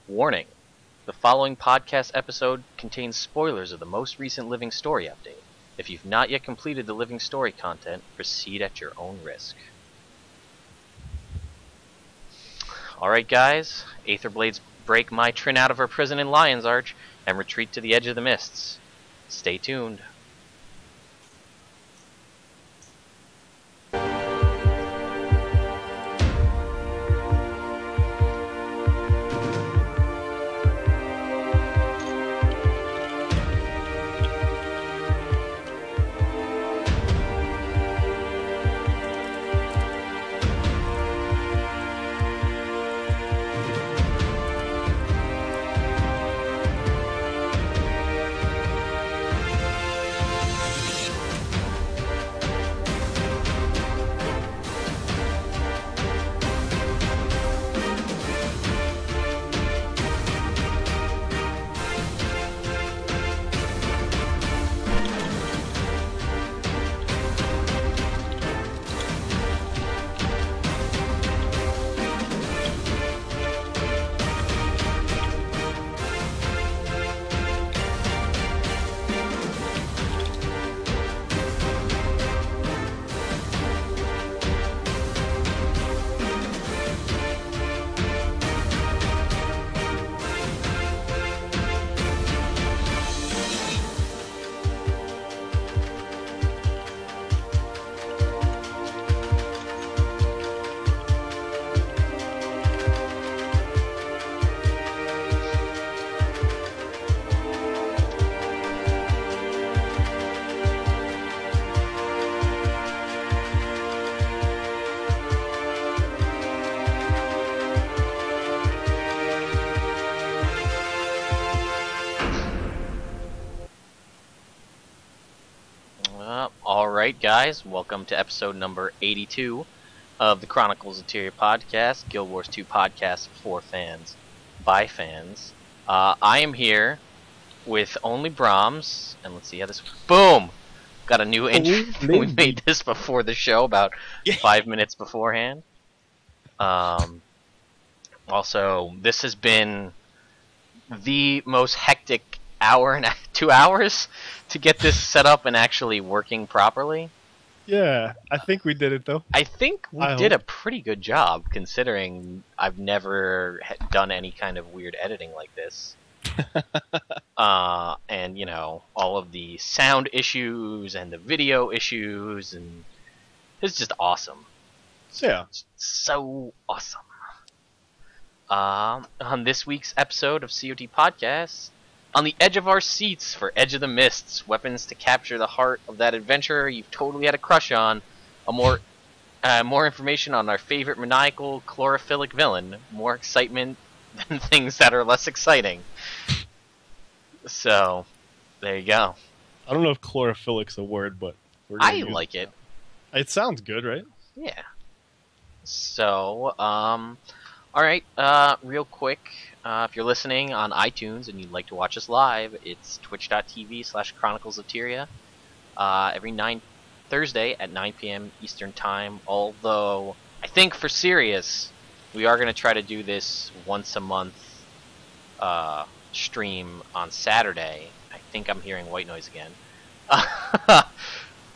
Warning: the following podcast episode contains spoilers of the most recent Living Story update. If you've not yet completed the Living Story content, proceed at your own risk. Alright guys, Aetherblades break my Trin out of her prison in Lion's Arch and retreat to the edge of the mists. Stay tuned. Alright guys, welcome to episode number 82 of the Chronicles of Tyria podcast, Guild Wars 2 podcast for fans, by fans. I am here with only Bromms, and let's see how this... Boom! Got a new intro. We made this before the show, about 5 minutes beforehand. Also, this has been the most hectic hour and 2 hours to get this set up and actually working properly. Yeah, I think we did it though. I think we did a pretty good job considering I've never done any kind of weird editing like this. And you know, all of the sound issues and the video issues, and it's just awesome. Yeah. So awesome. On this week's episode of CoT Podcast, on the edge of our seats for Edge of the Mists, weapons to capture the heart of that adventurer you've totally had a crush on, more information on our favorite maniacal chlorophyllic villain, more excitement than things that are less exciting. So, there you go. I don't know if chlorophyllic's a word, but I like it. It sounds good, right? Yeah. So, alright, real quick, if you're listening on iTunes and you'd like to watch us live, it's twitch.tv/Chronicles of Tyria, every Thursday at 9 p.m. Eastern Time, although I think for serious, we are going to try to do this once a month stream on Saturday. I think I'm hearing white noise again.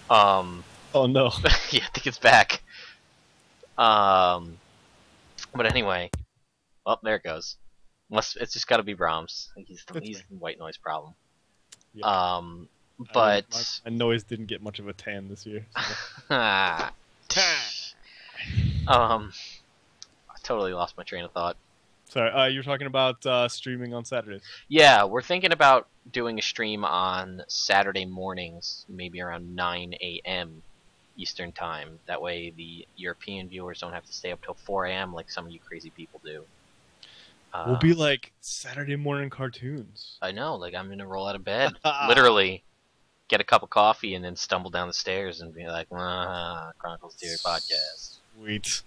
Oh no. Yeah, I think it's back. But anyway, oh, there it goes. It's just got to be Bromms. He's the white noise problem. Yeah. But my noise didn't get much of a tan this year. So. I totally lost my train of thought. Sorry, you're talking about streaming on Saturdays. Yeah, we're thinking about doing a stream on Saturday mornings, maybe around 9 a.m. Eastern Time. That way the European viewers don't have to stay up till 4 a.m. like some of you crazy people do. We'll be like Saturday morning cartoons. I know, like I'm gonna roll out of bed, literally, get a cup of coffee, and then stumble down the stairs and be like, Chronicles of Tyria podcast. Sweet.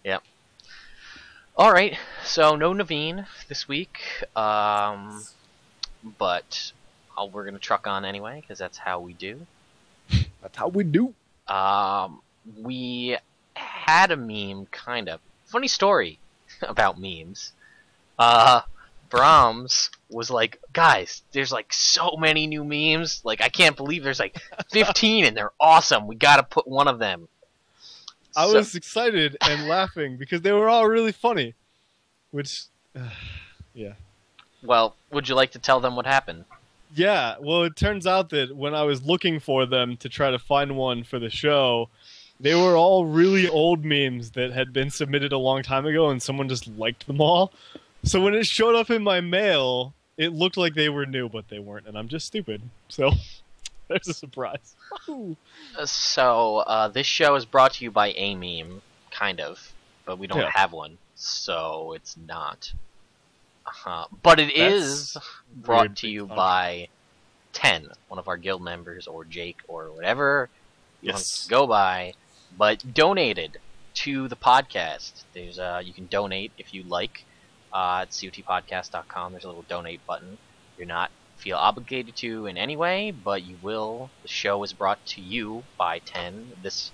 Yep. Alright, so no Naveen this week, but we're gonna truck on anyway, because that's how we do. That's how we do. We had a meme, kind of. Funny story about memes. uh, Bromms was like, guys, there's like so many new memes. Like, I can't believe there's like 15 and they're awesome. We gotta put one of them. I was excited and laughing because they were all really funny. Which, yeah. Well, would you like to tell them what happened? Yeah, well, it turns out that when I was looking for them to try to find one for the show, they were all really old memes that had been submitted a long time ago, and someone just liked them all. So when it showed up in my mail, it looked like they were new, but they weren't, and I'm just stupid. So there's a surprise. So this show is brought to you by a meme, kind of, but we don't have one, so it's not. But it is brought to you by 10, one of our guild members, or Jake, or whatever you want to go by, but donated to the podcast. There's you can donate if you like at cotpodcast.com. There's a little donate button. You're not feel obligated to in any way, but you will. The show is brought to you by 10. This,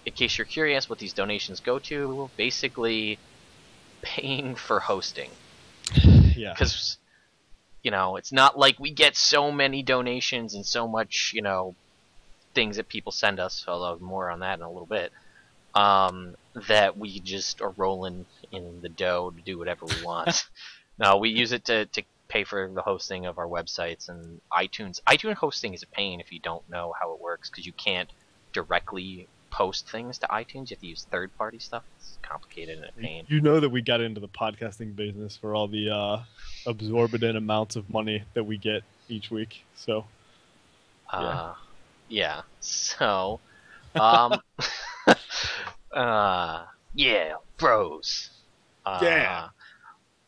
in case you're curious what these donations go to, basically paying for hosting. Yeah. Because, you know, it's not like we get so many donations and so much, you know, things that people send us, although more on that in a little bit, that we just are rolling in the dough to do whatever we want. No, we use it to pay for the hosting of our websites and iTunes. iTunes hosting is a pain if you don't know how it works, because you can't directly post things to iTunes. You have to use third-party stuff. It's complicated and a pain. You know that we got into the podcasting business for all the absorbent amounts of money that we get each week. So, yeah. So, yeah, bros. Yeah.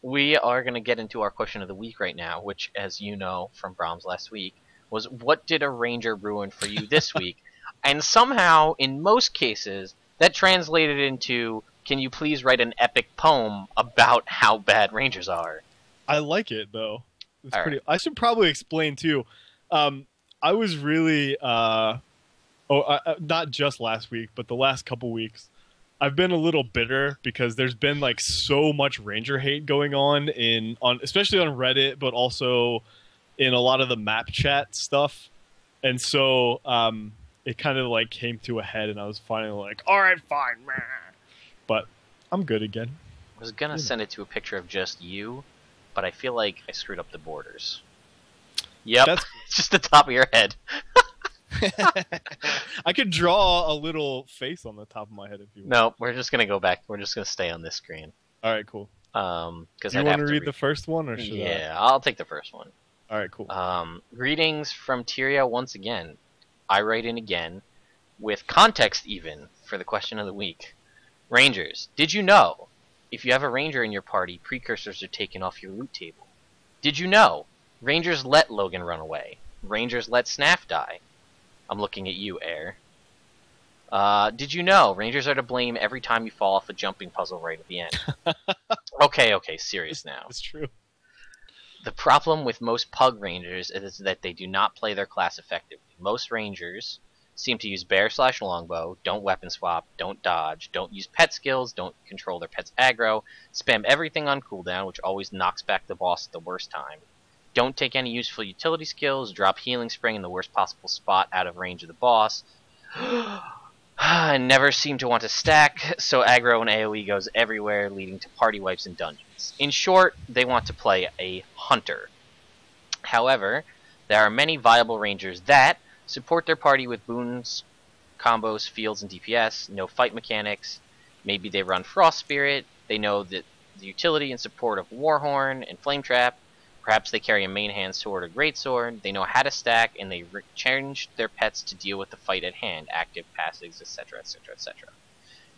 We are going to get into our question of the week right now, which, as you know from Bromms last week, was what did a ranger ruin for you this week? And somehow, in most cases, that translated into, can you please write an epic poem about how bad rangers are? I like it, though. It's pretty. Right. I should probably explain, too. I was really, not just last week, but the last couple weeks, I've been a little bitter because there's been like so much ranger hate going on especially on Reddit, but also in a lot of the map chat stuff. And so it kind of like came to a head, and I was finally like, all right, fine. But I'm good again. I was going to send it to a picture of just you, but I feel like I screwed up the borders. Yep, it's just the top of your head. I could draw a little face on the top of my head if you want. No, we're just gonna go back. We're just gonna stay on this screen. All right, cool. Because you want to read the first one, or should I? Yeah, I'll take the first one. All right, cool. Greetings from Tyria once again. I write in again with context even for the question of the week. Rangers, did you know if you have a ranger in your party, precursors are taken off your loot table? Did you know Rangers let Logan run away? Rangers let Snaff die. I'm looking at you, Air. Did you know Rangers are to blame every time you fall off a jumping puzzle right at the end? Okay, serious now. It's true. The problem with most Pug Rangers is that they do not play their class effectively. Most Rangers seem to use bear/longbow, don't weapon swap, don't dodge, don't use pet skills, don't control their pet's aggro, spam everything on cooldown, which always knocks back the boss at the worst time. Don't take any useful utility skills, drop Healing Spring in the worst possible spot out of range of the boss, and never seem to want to stack, so aggro and AoE goes everywhere, leading to party wipes and dungeons. In short, they want to play a hunter. However, there are many viable rangers that support their party with boons, combos, fields, and DPS, no fight mechanics, maybe they run Frost Spirit, they know that the utility and support of Warhorn and Flame Trap, perhaps they carry a main hand sword or greatsword, they know how to stack, and they change their pets to deal with the fight at hand, active, passives, etc., etc., etc.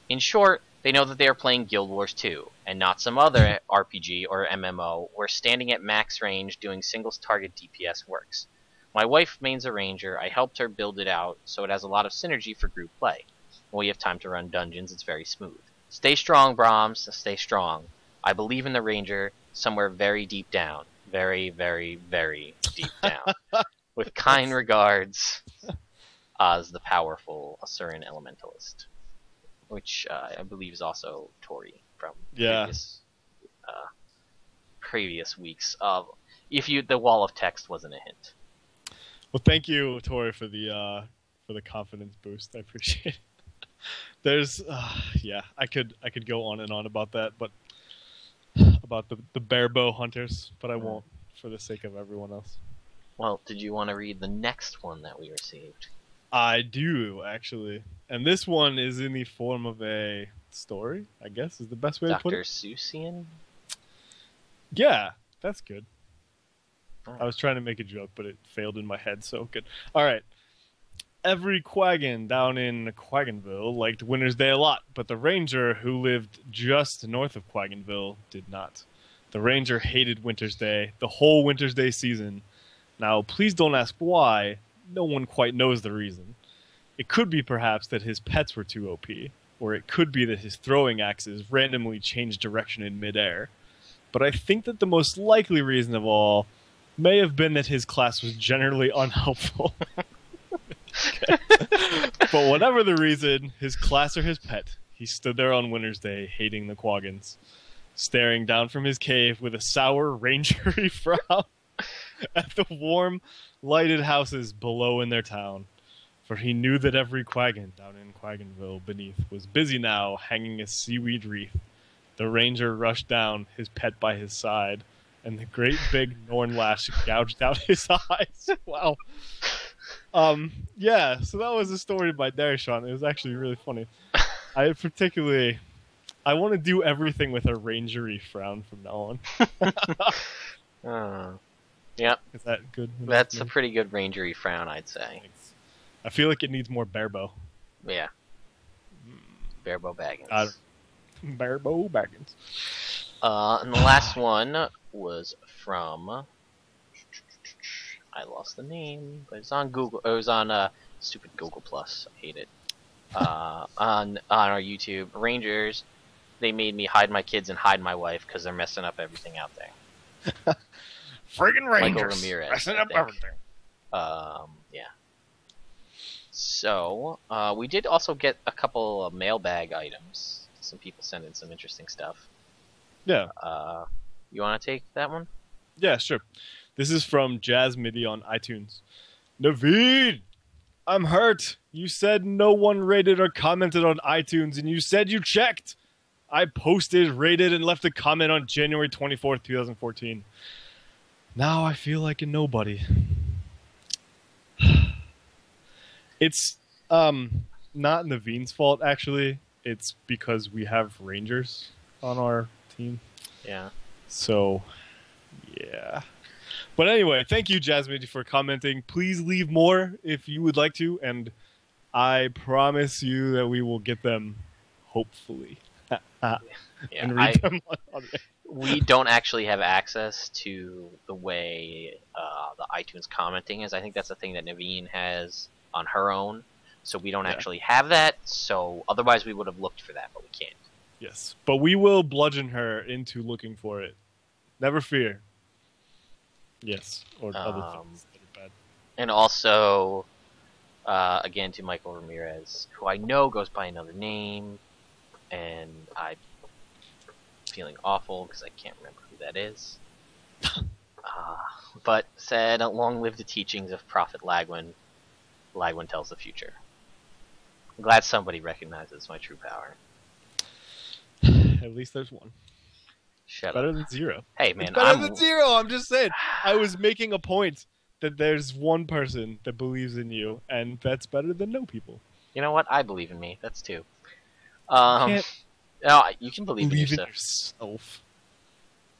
In short, they know that they are playing Guild Wars 2, and not some other RPG or MMO where standing at max range doing singles target DPS works. My wife mains a ranger, I helped her build it out so it has a lot of synergy for group play. When we have time to run dungeons, it's very smooth. Stay strong, Bromms, stay strong. I believe in the ranger somewhere very deep down. Very, very, very deep down. With kind regards, Oz the powerful Asuran elementalist, which I believe is also Tori from previous weeks. If the wall of text wasn't a hint. Well, thank you, Tori, for the confidence boost. I appreciate it. There's, yeah, I could go on and on about that, but about the bear bow hunters, but I won't for the sake of everyone else. Well, did you want to read the next one that we received? I do, actually. And this one is in the form of a story, I guess, is the best way to put it. Dr. Seussian? Yeah, that's good. I was trying to make a joke, but it failed in my head, so good. All right. Every Quaggan down in Quagganville liked Winter's Day a lot, but the ranger who lived just north of Quagganville did not. The ranger hated Winter's Day, the whole Winter's Day season. Now, please don't ask why. No one quite knows the reason. It could be perhaps that his pets were too OP, or it could be that his throwing axes randomly changed direction in midair. But I think that the most likely reason of all may have been that his class was generally unhelpful. But whatever the reason, his class or his pet, he stood there on Winter's Day hating the Quaggans, staring down from his cave with a sour, rangery frown at the warm, lighted houses below in their town. For he knew that every Quaggan down in Quagganville beneath was busy now hanging a seaweed wreath. The ranger rushed down, his pet by his side, and the great big Norn lash gouged out his eyes. Wow. Yeah, so that was a story by Darshan. It was actually really funny. I want to do everything with a rangery frown from now on. Yep. Is that good? That's a pretty good rangery frown, I'd say. Thanks. I feel like it needs more bear bow. Yeah. Bear bow baggins. Bear bow baggins. And the last one was from... I lost the name, but it's on Google. It was on stupid Google Plus. I hate it. On our YouTube, Rangers. They made me hide my kids and hide my wife because they're messing up everything out there. Friggin' Rangers Michael Ramirez, messing up everything. Yeah. So we did also get a couple of mailbag items. Some people sent in some interesting stuff. Yeah. You want to take that one? Yeah, sure. This is from Jazz MIDI on iTunes. Naveen, I'm hurt. You said no one rated or commented on iTunes, and you said you checked. I posted, rated, and left a comment on January 24th, 2014. Now I feel like a nobody. It's not Naveen's fault, actually. It's because we have Rangers on our team. Yeah. So, yeah. But anyway, thank you, Jasmine, for commenting. Please leave more if you would like to, and I promise you that we will get them, hopefully. And read them on we don't actually have access to the way the iTunes commenting is. I think that's the thing that Naveen has on her own. So we don't actually have that. So otherwise we would have looked for that, but we can't. Yes, but we will bludgeon her into looking for it. Never fear. Yes, or other things that are bad. And also, again, to Michael Ramirez, who I know goes by another name, and I'm feeling awful because I can't remember who that is. But said, long live the teachings of Prophet Lagywn. Lagywn tells the future. I'm glad somebody recognizes my true power. At least there's one. Shut better up. Than zero. Hey, man. It's better than zero. I'm just saying. I was making a point that there's one person that believes in you, and that's better than no people. You know what? I believe in me. That's two. No, you can believe in yourself.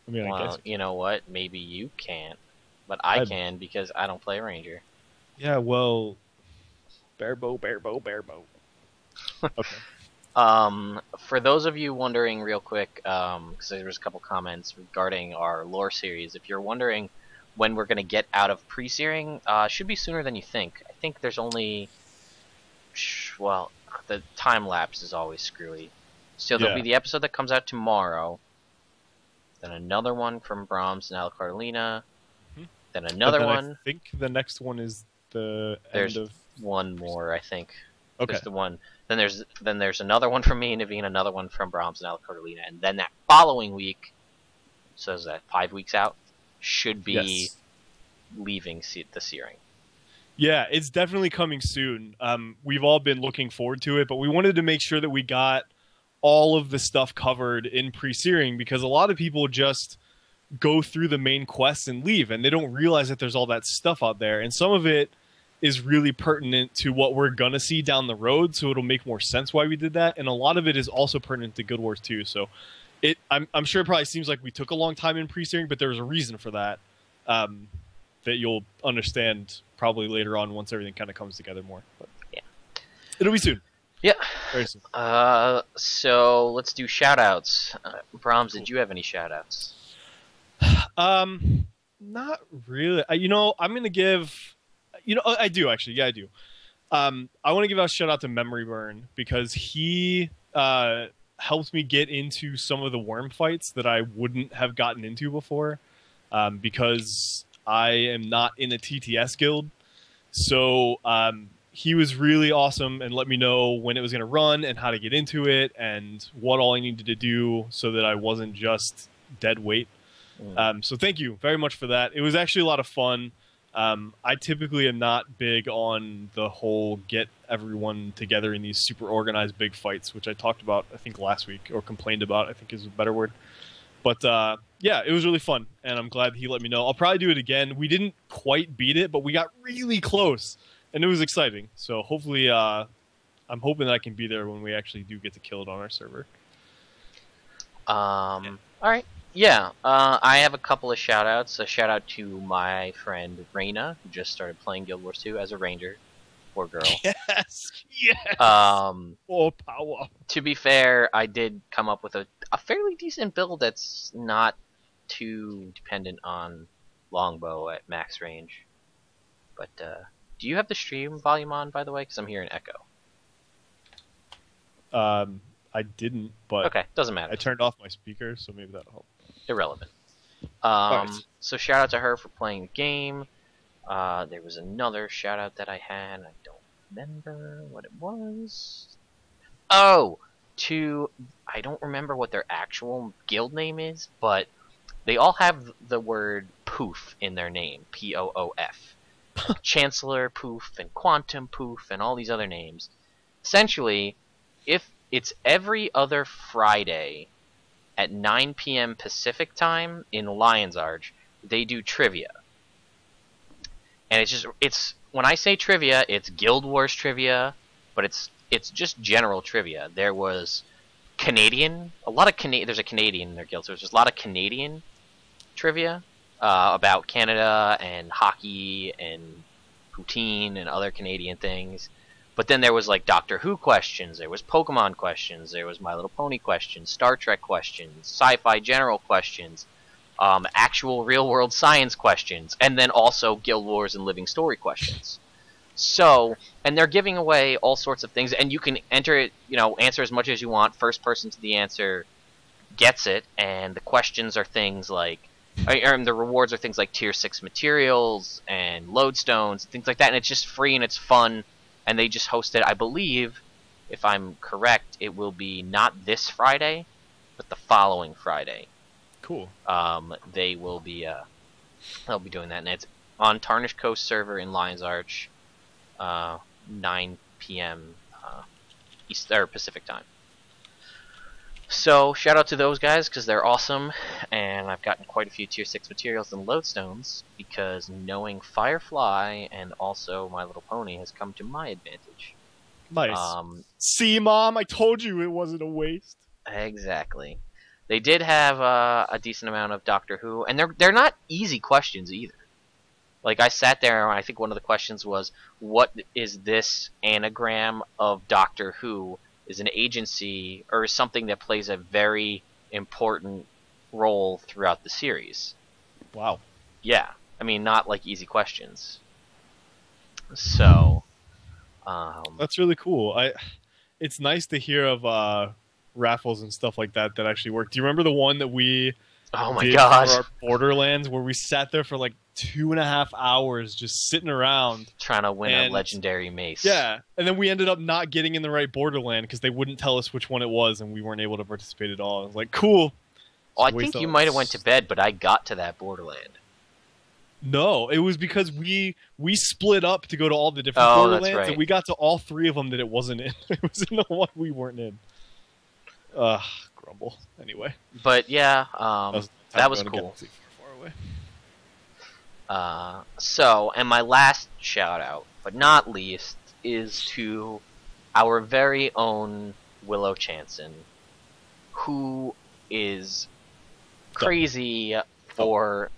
I mean, well, I guess. You know what? Maybe you can't, but I can because I don't play Ranger. Yeah, well, bear bow. Okay. For those of you wondering real quick, because there was a couple comments regarding our lore series, if you're wondering when we're going to get out of pre-searing, should be sooner than you think. I think there's only, well, the time lapse is always screwy. So there'll be the episode that comes out tomorrow, then another one from Bromms and Carolina, then another one. I think the next one is the end of... one more, I think. Okay. There's the one. Then there's another one from me and Naveen, another one from Bromms and Carolina, and then that following week so is that 5 weeks out, should be Yes. leaving the searing. Yeah, it's definitely coming soon. We've all been looking forward to it, but we wanted to make sure that we got all of the stuff covered in pre-searing, because a lot of people just go through the main quests and leave, and they don't realize that there's all that stuff out there. And some of it is really pertinent to what we're gonna see down the road, so it'll make more sense why we did that. And a lot of it is also pertinent to Guild Wars 2. So I'm sure it probably seems like we took a long time in pre-searing, but there was a reason for that. That you'll understand probably later on once everything kind of comes together more. But yeah, it'll be soon. Yeah. Very soon. So let's do shout-outs. Bromms, did you have any shout-outs? Not really. I'm gonna give. I do actually. Yeah, I do. I want to give a shout out to Memory Burn, because he helped me get into some of the worm fights that I wouldn't have gotten into before, because I am not in a TTS guild. So he was really awesome and let me know when it was going to run and how to get into it and what all I needed to do so that I wasn't just dead weight. So thank you very much for that. It was actually a lot of fun. I typically am not big on the whole get everyone together in these super organized big fights, which I talked about, I think, last week, or complained about, I think is a better word. But yeah, it was really fun, and I'm glad he let me know. I'll probably do it again. We didn't quite beat it, but we got really close, and it was exciting. So hopefully, I'm hoping that I can be there when we actually do get to kill it on our server. All right. Yeah, I have a couple of shout-outs. A shout-out to my friend Raina, who just started playing Guild Wars 2 as a ranger. Poor girl. Yes! Yes! Oh, power. To be fair, I did come up with a fairly decent build that's not too dependent on longbow at max range. But, do you have the stream volume on, by the way? Because I'm hearing echo. I didn't, but... Okay, doesn't matter. I turned off my speaker, so maybe that'll help. Irrelevant. Right. So shout out to her for playing the game. There was another shout out that I had. I don't remember what it was. Oh, I don't remember what their actual guild name is, but they all have the word poof in their name. Poof. Chancellor Poof and Quantum Poof and all these other names. Essentially, if it's every other Friday at 9 p.m. Pacific time in Lion's Arch, they do trivia. And it's when I say trivia, it's Guild Wars trivia, but it's just general trivia. There was there's a Canadian in their guild, so there's just a lot of Canadian trivia about Canada and hockey and poutine and other Canadian things. But then there was like Doctor Who questions, there was Pokemon questions, there was My Little Pony questions, Star Trek questions, sci-fi general questions, actual real-world science questions, and then also Guild Wars and Living Story questions. So, and they're giving away all sorts of things, and you can enter it, answer as much as you want. First person to the answer gets it, and the questions are things like, the rewards are things like tier 6 materials and lodestones, things like that, and it's just free and it's fun. And they just hosted, I believe, if I'm correct, it will be not this Friday, but the following Friday. Cool. They'll be doing that, and it's on Tarnished Coast server in Lion's Arch, 9 p.m. Pacific time. So shout out to those guys because they're awesome, and I've gotten quite a few tier 6 materials and lodestones because knowing Firefly and also My Little Pony has come to my advantage. Nice. See, Mom, I told you it wasn't a waste. Exactly. They did have a decent amount of Doctor Who, and they're not easy questions either. Like I sat there, and I think one of the questions was, "What is this anagram of Doctor Who?" Is an agency or is something that plays a very important role throughout the series. Wow. Yeah. I mean, not like easy questions. So, that's really cool. It's nice to hear of raffles and stuff like that actually work. Do you remember the one that we did for our Borderlands where we sat there for like 2.5 hours just sitting around trying to win a legendary mace? Yeah, and then we ended up not getting in the right Borderland because they wouldn't tell us which one it was, and we weren't able to participate at all. I was like, cool. Oh, I think you might have went to bed, but I got to that Borderland. No, it was because we split up to go to all the different Borderlands, right. And we got to all 3 of them that it wasn't in. It was in the one we weren't in. Grumble. Anyway. But yeah, that was cool. So, and my last shout out, but not least, is to our very own Willow Chanson, who is crazy for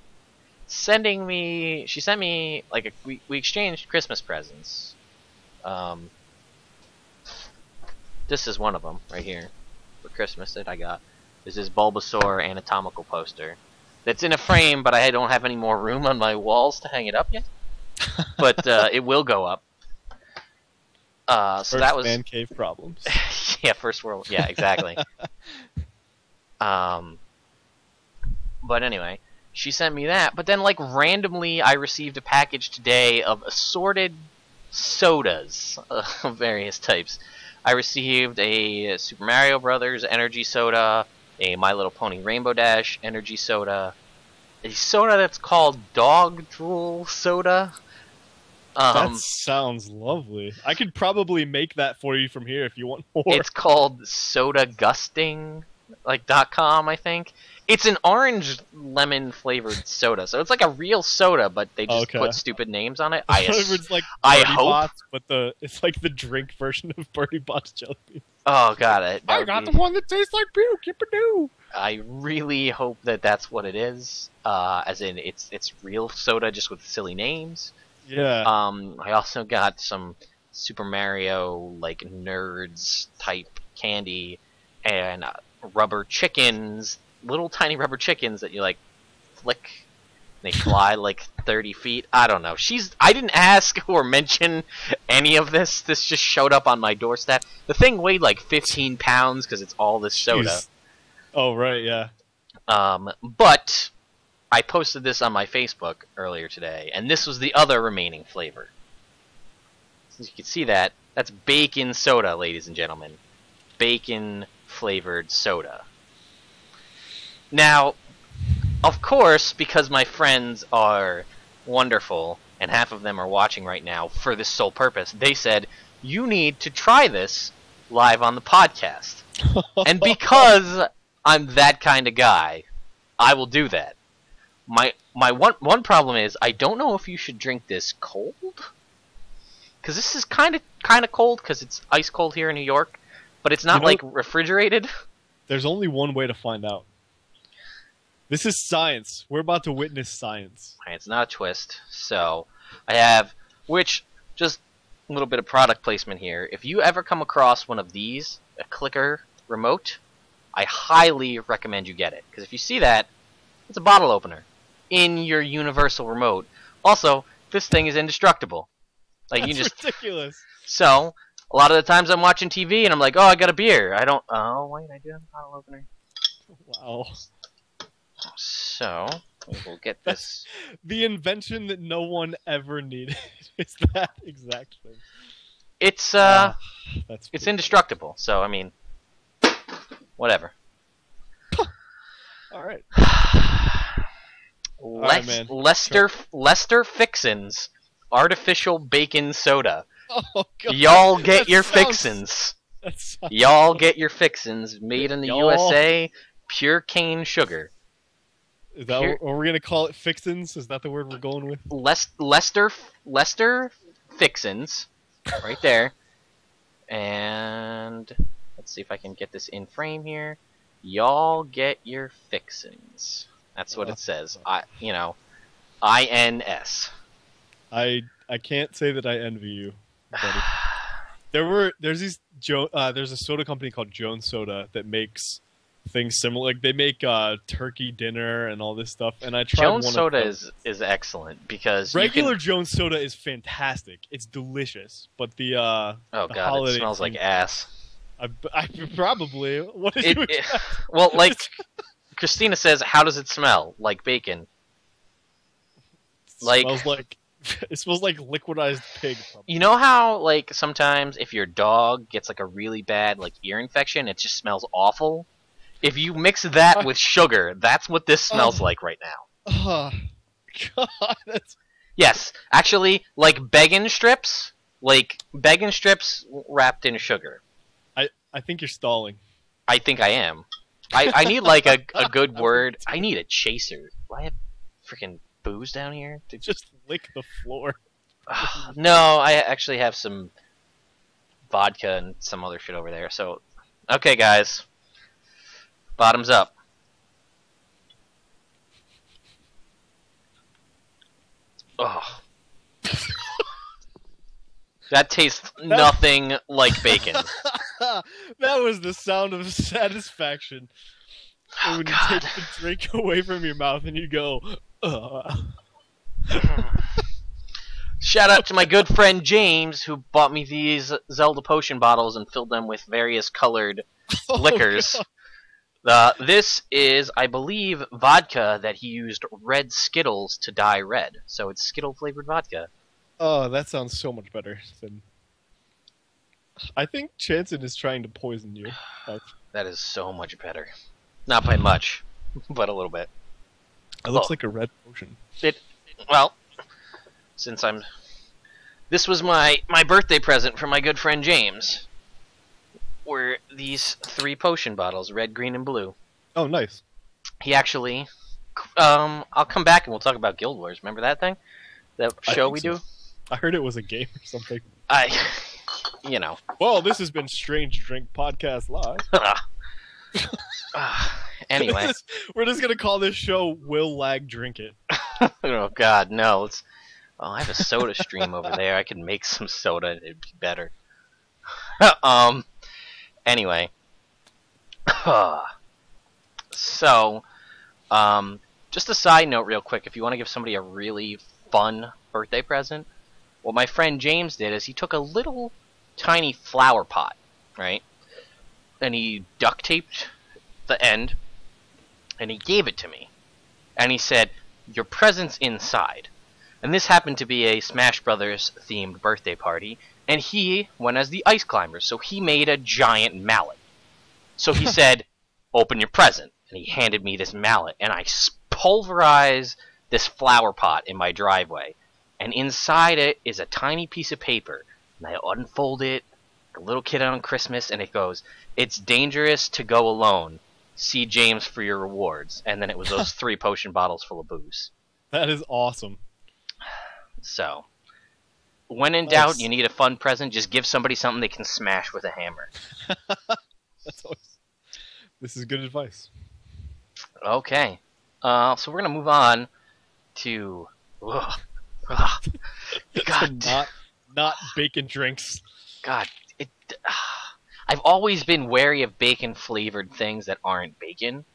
sending me. She sent me like we exchanged Christmas presents. This is one of them right here for Christmas that I got. This is Bulbasaur anatomical poster. That's in a frame, but I don't have any more room on my walls to hang it up yet. But it will go up. So that was man cave problems. Yeah, first world. Yeah, exactly. But anyway, she sent me that. But then, like, randomly, I received a package today of assorted sodas of various types. I received a Super Mario Brothers energy soda, a My Little Pony Rainbow Dash energy soda, a soda that's called Dog Drool Soda. That sounds lovely. I could probably make that for you from here if you want more. It's called SodaGusting, like .com, I think. It's an orange lemon flavored soda, so it's like a real soda, but they just put stupid names on it. It's like I hope, Bots, but it's like the drink version of Birdie Bot's jelly beans. Oh god, I got the one that tastes like puke. Yippee-doo. I really hope that that's what it is. As in, it's real soda just with silly names. Yeah. I also got some Super Mario like nerds type candy and rubber chickens. Little tiny rubber chickens that you like flick and they fly like 30 feet. I don't know. I didn't ask or mention any of this. This just showed up on my doorstep. The thing weighed like 15 pounds because it's all this soda. Jeez. Oh, right, yeah. But I posted this on my Facebook earlier today, and this was the other remaining flavor. So you can see that. That's bacon soda, ladies and gentlemen. Bacon flavored soda. Now, of course, because my friends are wonderful, and half of them are watching right now for this sole purpose, they said, you need to try this live on the podcast. And because I'm that kind of guy, I will do that. My one problem is, I don't know if you should drink this cold. Because this is kind of cold, because it's ice cold here in New York, but it's not, like, refrigerated. There's only one way to find out. This is science. We're about to witness science. It's not a twist. So, I have, just a little bit of product placement here. If you ever come across one of these, a clicker remote, I highly recommend you get it. Because if you see that, it's a bottle opener in your universal remote. Also, this thing is indestructible. Like, That's ridiculous. So, a lot of the times I'm watching TV and I'm like, oh, I got a beer. Oh, wait, I do have a bottle opener. Wow. So, we will get this. The invention that no one ever needed is that exact thing. It's it's indestructible. So, I mean, whatever. All right. Lester Fixins artificial bacon soda. Oh, God. Y'all get your fixins. Y'all get your fixins. Made in the USA. Pure cane sugar. Is that what we're gonna call it? Fixins? Is that the word we're going with? Lester Fixins, right there. And let's see if I can get this in frame here. Y'all get your fixins. That's what it says. INS. I can't say that I envy you, buddy. There's a soda company called Jones Soda that makes things similar. Like they make turkey dinner and all this stuff. And I tried Jones Soda is excellent because regular Jones Soda is fantastic. It's delicious, but the it smells like ass. I probably. What is it? Well, like Christina says, how does it smell? Like bacon. It smells like liquidized pig. Probably. You know how like sometimes if your dog gets like a really bad like ear infection, it just smells awful. If you mix that with sugar, that's what this smells like right now. Oh, God, that's... Yes, actually, like bacon strips wrapped in sugar. I think you're stalling. I think I am. I need like a good word. I need a chaser. Do I have freaking booze down here? Just lick the floor. No, I actually have some vodka and some other shit over there. So, okay, guys, bottoms up. Oh. That tastes nothing like bacon. That was the sound of satisfaction. Oh, when you God. take the drink away from your mouth and you go, Shout out to my good friend James, who bought me these Zelda potion bottles and filled them with various colored liquors. This is, I believe, vodka that he used red Skittles to dye red. So it's Skittle-flavored vodka. Oh, that sounds so much better than... I think Chanson is trying to poison you. That is so much better. Not by much, but a little bit. It looks like a red potion. Well, since this was my birthday present from my good friend James, were these 3 potion bottles, red, green, and blue. Oh, nice. He actually, I'll come back and we'll talk about Guild Wars. Remember that thing? That show we do? I heard it was a game or something. You know. Well, this has been Strange Drink Podcast Live. Anyway. We're just going to call this show Will Lag Drink It. Oh, God, no. I have a soda stream over there. I could make some soda and it'd be better. Anyway. So, just a side note real quick. If you want to give somebody a really fun birthday present, what my friend James did is he took a little tiny flower pot, right? And he duct taped the end, and he gave it to me. And he said, "Your present's inside." And this happened to be a Smash Brothers themed birthday party, and he went as the ice climber, so he made a giant mallet. So he said, "Open your present." And he handed me this mallet, and I pulverized this flower pot in my driveway. And inside it is a tiny piece of paper. And I unfold it, like a little kid on Christmas, and it goes, "It's dangerous to go alone. See James for your rewards." And then it was those 3 potion bottles full of booze. That is awesome. So, when in doubt, you need a fun present, just give somebody something they can smash with a hammer. This is good advice. Okay. So we're going to move on to... God. Not bacon drinks. God. I've always been wary of bacon-flavored things that aren't bacon.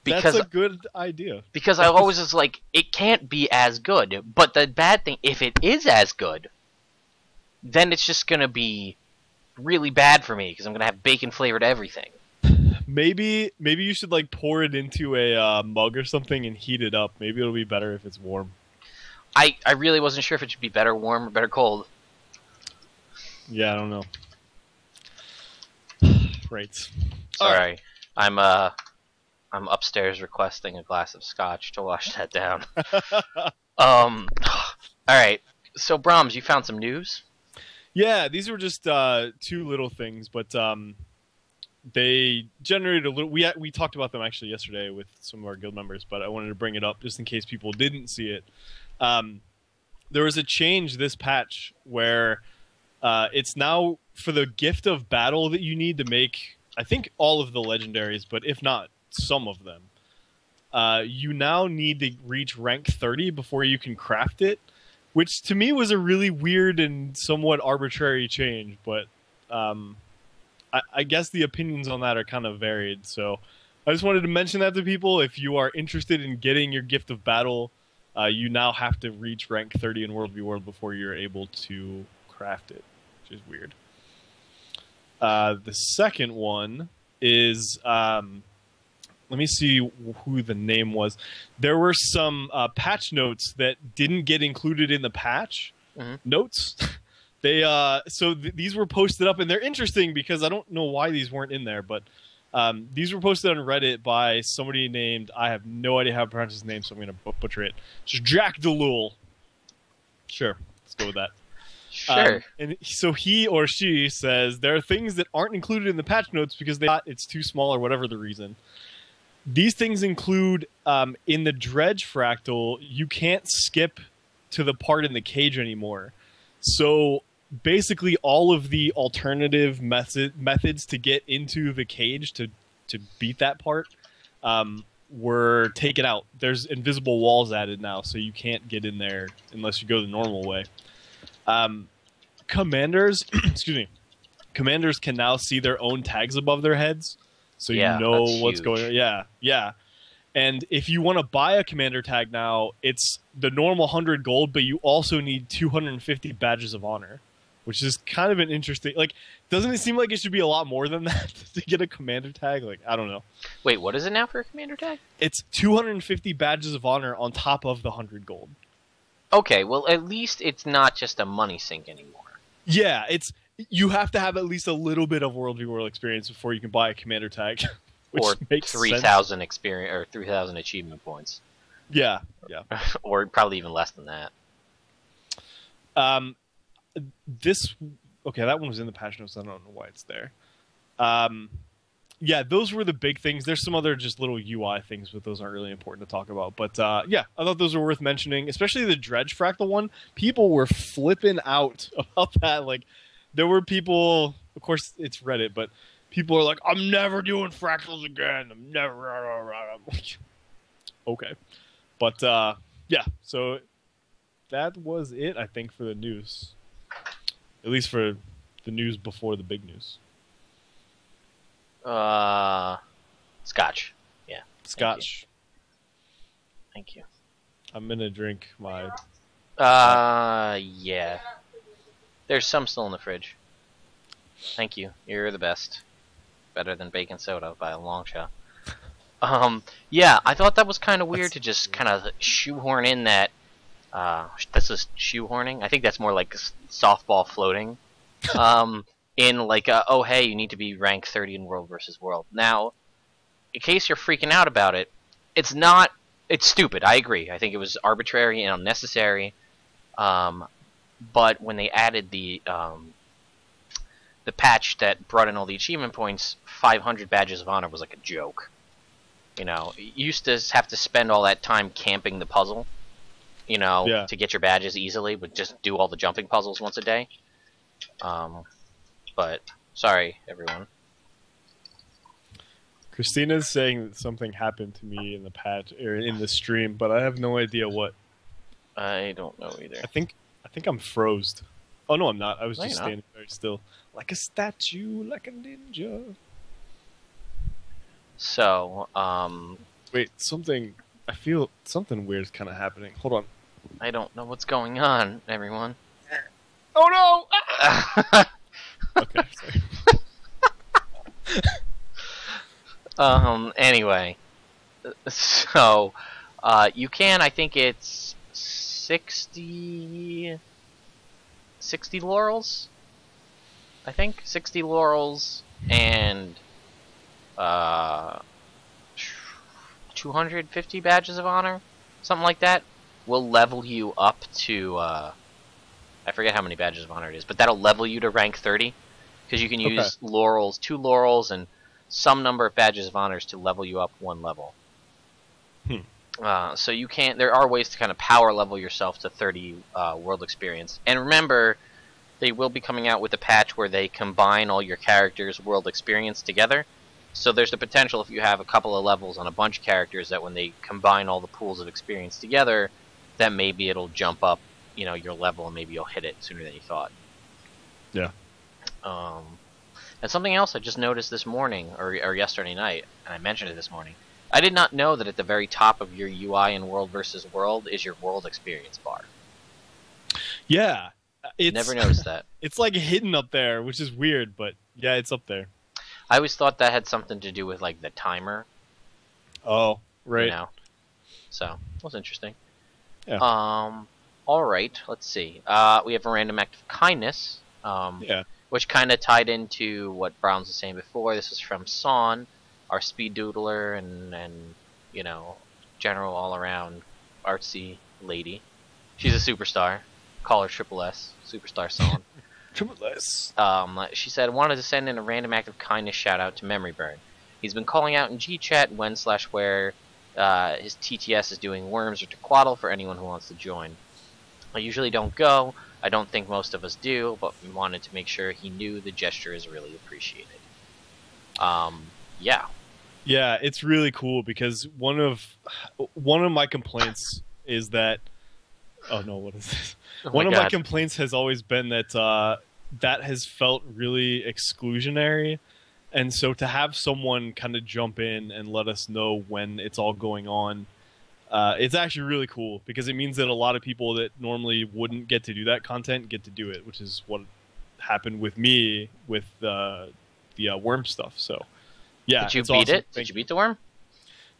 That's a good idea. Because I always was like, it can't be as good. But the bad thing, if it is as good, then it's just going to be really bad for me because I'm going to have bacon-flavored everything. Maybe you should like pour it into a mug or something and heat it up. Maybe it'll be better if it's warm. I really wasn't sure if it should be better warm or better cold. Yeah, I don't know. Right. Sorry. I'm upstairs requesting a glass of scotch to wash that down. Alright. So Bromms, you found some news? Yeah, these were just 2 little things, but they generated a little... We talked about them actually yesterday with some of our guild members, but I wanted to bring it up just in case people didn't see it. There was a change this patch where it's now for the gift of battle that you need to make, I think, all of the legendaries, but if not, some of them. You now need to reach rank 30 before you can craft it, which to me was a really weird and somewhat arbitrary change, but I guess the opinions on that are kind of varied, so I just wanted to mention that to people. If you are interested in getting your gift of battle, you now have to reach rank 30 in World v World before you're able to craft it, which is weird. The second one is... let me see who the name was. There were some patch notes that didn't get included in the patch notes. They these were posted up, and they're interesting because I don't know why these weren't in there, but These were posted on Reddit by somebody named, I have no idea how to pronounce his name, so I'm going to butcher it. It's Jack Delul. Sure, let's go with that. Sure. And so he or she says there are things that aren't included in the patch notes because they thought it's too small or whatever the reason. These things include, in the dredge fractal, you can't skip to the part in the cage anymore. So basically all of the alternative methods to get into the cage to beat that part were taken out. There's invisible walls added now, so you can't get in there unless you go the normal way. Commanders, excuse me, commanders can now see their own tags above their heads, so you know what's going on. Yeah. And if you want to buy a commander tag now, it's the normal 100 gold, but you also need 250 badges of honor, which is kind of an interesting. Like, doesn't it seem like it should be a lot more than that to get a commander tag? Like, I don't know. Wait, what is it now for a commander tag? It's 250 badges of honor on top of the 100 gold. Okay, well, at least it's not just a money sink anymore. Yeah, you have to have at least a little bit of World v World experience before you can buy a commander tag. Or 3,000 experience or 3,000 achievement points. Yeah. Or probably even less than that. Okay, that one was in the patch notes. I don't know why it's there. Yeah, those were the big things. There's some other just little UI things, but those aren't really important to talk about. But yeah, I thought those were worth mentioning, especially the dredge fractal one. People were flipping out about that. Like, there were people, of course, it's Reddit, but people are like, I'm never doing fractals again. I'm never. I'm like, okay. But yeah, so that was it, I think, for the news. At least for the news before the big news. Scotch. Yeah. Scotch. Thank you. I'm gonna drink my. Yeah. There's some still in the fridge. Thank you. You're the best. Better than baking soda by a long shot. Yeah, I thought that was kind of weird to just kind of shoehorn in that. This is shoehorning. I think that's more like softball floating. In like, oh hey, you need to be rank 30 in World versus World. Now, in case you're freaking out about it, it's not. It's stupid. I agree. I think it was arbitrary and unnecessary. But when they added the patch that brought in all the achievement points, 500 badges of honor was like a joke. You know, you used to have to spend all that time camping the puzzle, you know, to get your badges easily, but just do all the jumping puzzles once a day. But sorry, everyone. Christina's saying that something happened to me in the patch or in the stream, but I have no idea what. I don't know either. I think I'm froze. Oh no, I'm not. I was just standing very still, like a statue, like a ninja. So, wait, something. I feel something weird is kind of happening. Hold on. I don't know what's going on, everyone. Oh no! Okay, sorry. Anyway, so, you can, I think it's 60 laurels? I think 60 laurels and 250 badges of honor, something like that, will level you up to I forget how many badges of honor it is, but that'll level you to rank 30 because you can use laurels, 2 laurels, and some number of badges of honors to level you up 1 level. So you can't. There are ways to kind of power level yourself to 30 world experience. And remember, they will be coming out with a patch where they combine all your characters' world experience together. So there's the potential, if you have a couple of levels on a bunch of characters, that when they combine all the pools of experience together, that maybe it'll jump up, you know, your level, and maybe you'll hit it sooner than you thought. Yeah. And something else I just noticed this morning, or yesterday night, and I mentioned it this morning. I did not know that at the very top of your UI in World versus World is your world experience bar. Yeah. Never noticed that. It's like hidden up there, which is weird, but yeah, it's up there. I always thought that had something to do with like the timer. Oh, right. You know? So, it was interesting. Yeah. All right, let's see. We have a random act of kindness. Yeah. Which kind of tied into what Browns was saying before. This was from Son. our speed doodler and you know, general all around artsy lady. She's a superstar. Call her Triple S, superstar song. Triple S. She said, wanted to send in a random act of kindness shout out to Memory Burn. He's been calling out in G-Chat when/where his TTS is doing worms or Tequaddle for anyone who wants to join. I usually don't go. I don't think most of us do, but we wanted to make sure he knew the gesture is really appreciated. Yeah. Yeah, it's really cool because one of my complaints is that what is this? One of my complaints has always been that that has felt really exclusionary, and so to have someone kind of jump in and let us know when it's all going on, it's actually really cool because it means that a lot of people that normally wouldn't get to do that content get to do it, which is what happened with me with the worm stuff. So yeah, did you beat awesome. it? Did you beat the worm?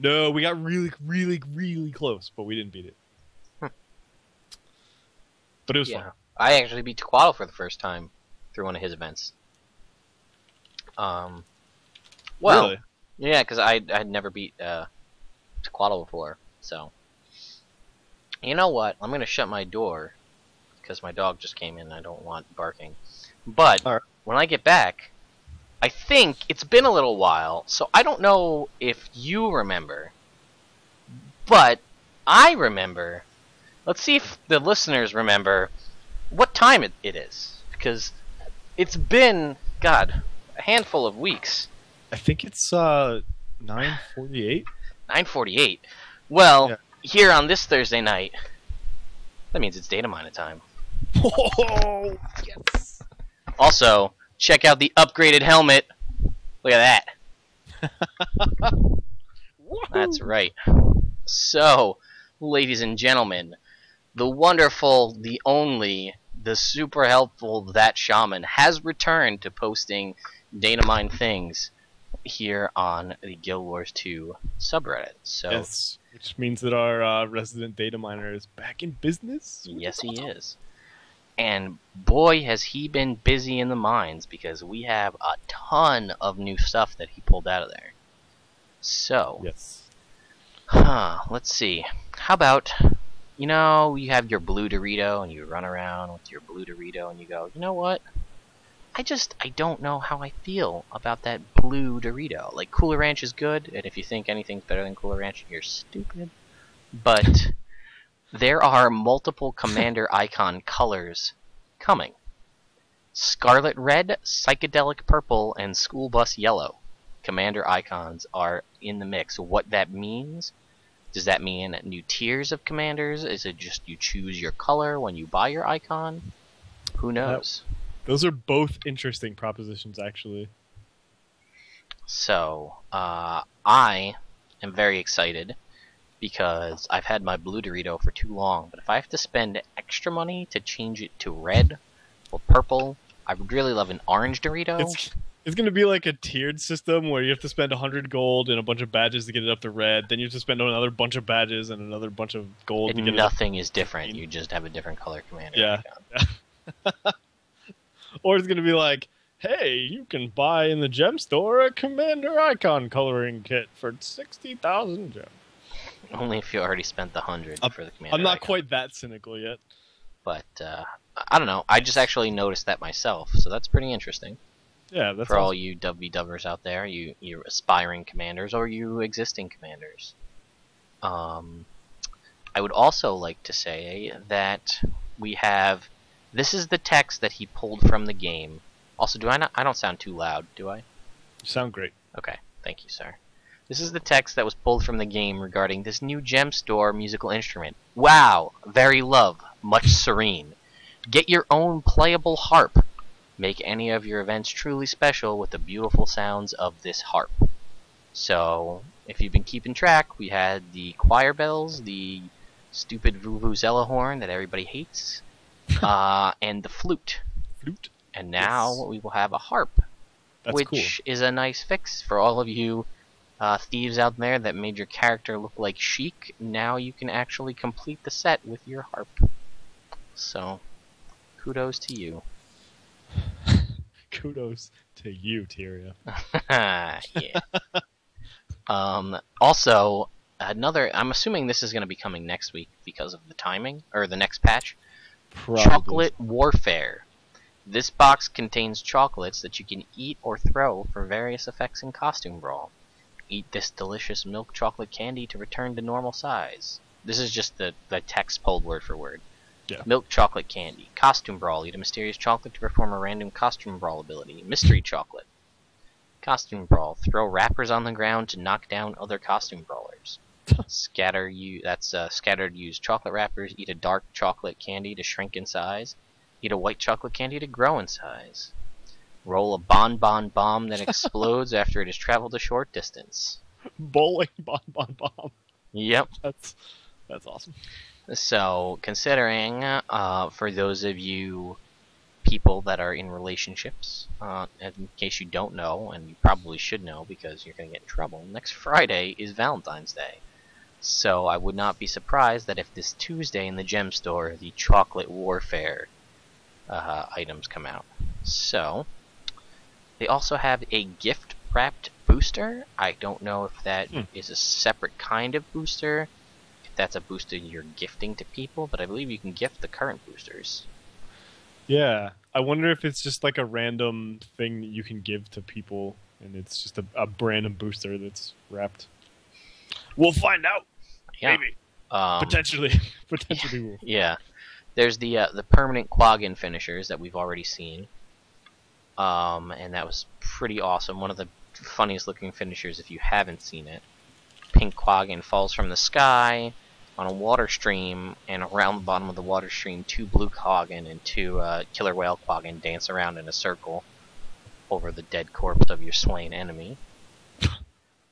No, we got really, really, really close, but we didn't beat it. But it was fun. I actually beat Tequaddle for the first time through one of his events. Well, really? Yeah, because I'd never beat Tequaddle before. So, you know what? I'm gonna shut my door because my dog just came in. And I don't want barking. But when I get back, I think it's been a little while, so I don't know if you remember, but I remember. Let's see if the listeners remember what time it is, because it's been, God, a handful of weeks. I think it's 9:48. 9:48. Well, yeah. Here on this Thursday night, that means it's data miner time. Oh, yes. Also, check out the upgraded helmet. Look at that. That's right. So, ladies and gentlemen, the wonderful, the only, the super helpful That Shaman has returned to posting data mine things here on the Guild Wars 2 subreddit. So, yes, which means that our resident data miner is back in business. Yes, he is. And boy, has he been busy in the mines, because we have a ton of new stuff that he pulled out of there. So, yes. Let's see. How about, you know, you have your blue Dorito and you run around with your blue Dorito and you go, you know what? I don't know how I feel about that blue Dorito. Like, Cooler Ranch is good, and if you think anything's better than Cooler Ranch, you're stupid. But there are multiple Commander icon colors coming. Scarlet Red, Psychedelic Purple, and School Bus Yellow. Commander icons are in the mix. What that means? Does that mean new tiers of commanders? Is it just you choose your color when you buy your icon? Who knows? Those are both interesting propositions, actually. So, I am very excited because I've had my blue Dorito for too long. But if I have to spend extra money to change it to red or purple, I would really love an orange Dorito. It's going to be like a tiered system where you have to spend 100 gold and a bunch of badges to get it up to red. Then you have to spend another bunch of badges and another bunch of gold to get it up. Nothing is different. You just have a different color commander. Yeah. Or it's going to be like, hey, you can buy in the gem store a commander icon coloring kit for 60,000 gems. Only if you already spent the 100 for the commander I'm not icon. quite that cynical yet. But, I don't know. I just actually noticed that myself, so that's pretty interesting. Yeah, that's for all you WDWers out there, you aspiring commanders or you existing commanders. I would also like to say that we have. This is the text that he pulled from the game. Also, I don't sound too loud, do I? You sound great. Okay, thank you, sir. This is the text that was pulled from the game regarding this new gem store musical instrument. Wow, very love, much serene. Get your own playable harp. Make any of your events truly special with the beautiful sounds of this harp. So, if you've been keeping track, we had the choir bells, the stupid Vuvuzela horn that everybody hates, and the flute. And now we will have a harp, which is a nice fix for all of you thieves out there that made your character look like Sheik. Now you can actually complete the set with your harp. So, kudos to you. Kudos to you, Tyria. Yeah. Also, I'm assuming this is going to be coming next week because of the timing, or the next patch. Probably. Chocolate Warfare. This box contains chocolates that you can eat or throw for various effects in Costume Brawl. Eat this delicious milk chocolate candy to return to normal size. This is just the text pulled word for word. Yeah. Milk chocolate candy. Costume Brawl. Eat a mysterious chocolate to perform a random Costume Brawl ability. Mystery chocolate. Costume Brawl. Throw wrappers on the ground to knock down other costume brawlers. Scattered used chocolate wrappers. Eat a dark chocolate candy to shrink in size. Eat a white chocolate candy to grow in size. Roll a bonbon bomb that explodes after it has traveled a short distance. Bowling bonbon bomb. Yep. That's awesome. So, considering, for those of you people that are in relationships, in case you don't know, and you probably should know because you're going to get in trouble, next Friday is Valentine's Day. So I would not be surprised that if this Tuesday in the gem store, the Chocolate Warfare items come out. So, they also have a gift-wrapped booster. I don't know if that is a separate kind of booster, if that's a booster you're gifting to people, but I believe you can gift the current boosters. Yeah, I wonder if it's just like a random thing that you can give to people, and it's just a random booster that's wrapped. We'll find out. Yeah. Maybe. Potentially. We'll. Yeah. There's the permanent Quaggin finishers that we've already seen. And that was pretty awesome. One of the funniest looking finishers if you haven't seen it. Pink Quaggin falls from the sky on a water stream, and around the bottom of the water stream, 2 blue Quaggin and 2 killer whale Quaggin dance around in a circle over the dead corpse of your slain enemy.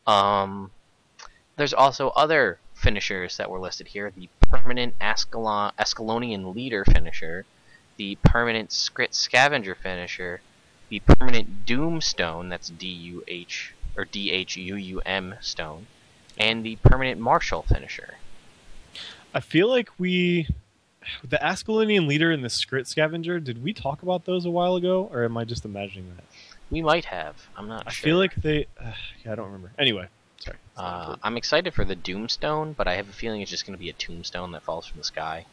There's also other finishers that were listed here. The permanent Ascalonian leader finisher, the permanent Skrit scavenger finisher, the permanent Doom stone, that's D-U-H or D-H-U-U-M stone, and the permanent martial finisher. I feel like the Ascalonian leader and the Skrit scavenger, did we talk about those a while ago, or am I just imagining that? We might have. I'm not sure. I feel like they... yeah, I don't remember. Anyway, sorry. I'm excited for the Doomstone, but I have a feeling it's just going to be a tombstone that falls from the sky.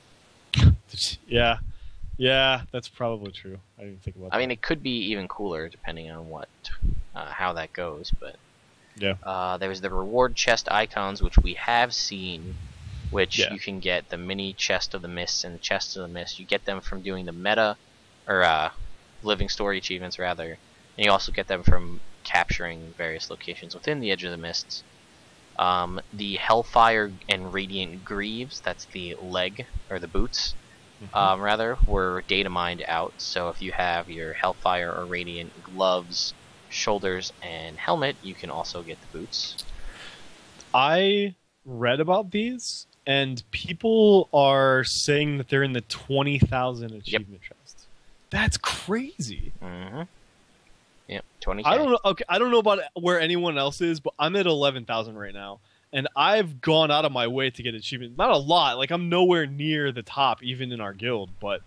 Yeah, that's probably true. I didn't think about that. I mean, it could be even cooler depending on how that goes, but... Yeah. There was the reward chest icons, which we have seen, which you can get the mini chest of the mist and the chest of the mist. You get them from doing the meta, or living story achievements rather, and you also get them from capturing various locations within the Edge of the Mists. The Hellfire and Radiant Greaves, that's the leg, or the boots, rather, were data mined out. So if you have your Hellfire or Radiant gloves, shoulders, and helmet, you can also get the boots. I read about these, and people are saying that they're in the 20,000 achievement chest. That's crazy. Yep, 20K. I don't know. Okay, I don't know about where anyone else is, but I'm at 11,000 right now, and I've gone out of my way to get achievements. Not a lot. Like, I'm nowhere near the top, even in our guild, but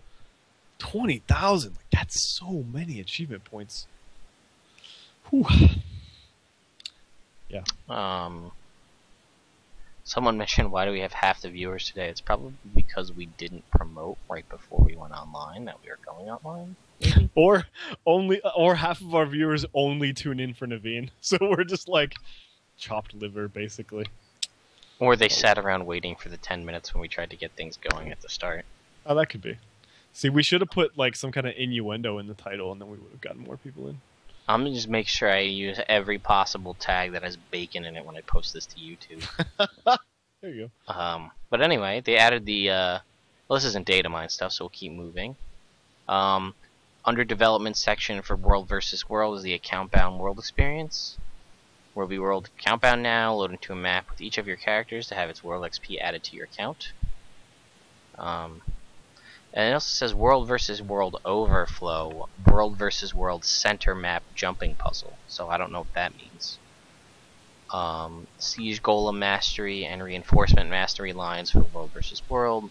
20,000. Like, that's so many achievement points. Whew. Yeah. Someone mentioned, why do we have half the viewers today? It's probably because we didn't promote right before we went online that we were going online. Maybe? or half of our viewers only tune in for Naveen. So we're just like chopped liver, basically. Or they sat around waiting for the 10 minutes when we tried to get things going at the start. Oh, that could be. See, we should have put like some kind of innuendo in the title, and then we would have gotten more people in. I'm gonna just make sure I use every possible tag that has bacon in it when I post this to YouTube. There you go. But anyway, they added the well, this isn't data mine stuff, so we'll keep moving. Under development section for World vs. World is the account bound world experience. World v World account bound now, load into a map with each of your characters to have its world XP added to your account. And it also says World vs. World Overflow, World vs. World Center Map Jumping Puzzle. So I don't know what that means. Siege Golem Mastery and Reinforcement Mastery lines for World vs. World.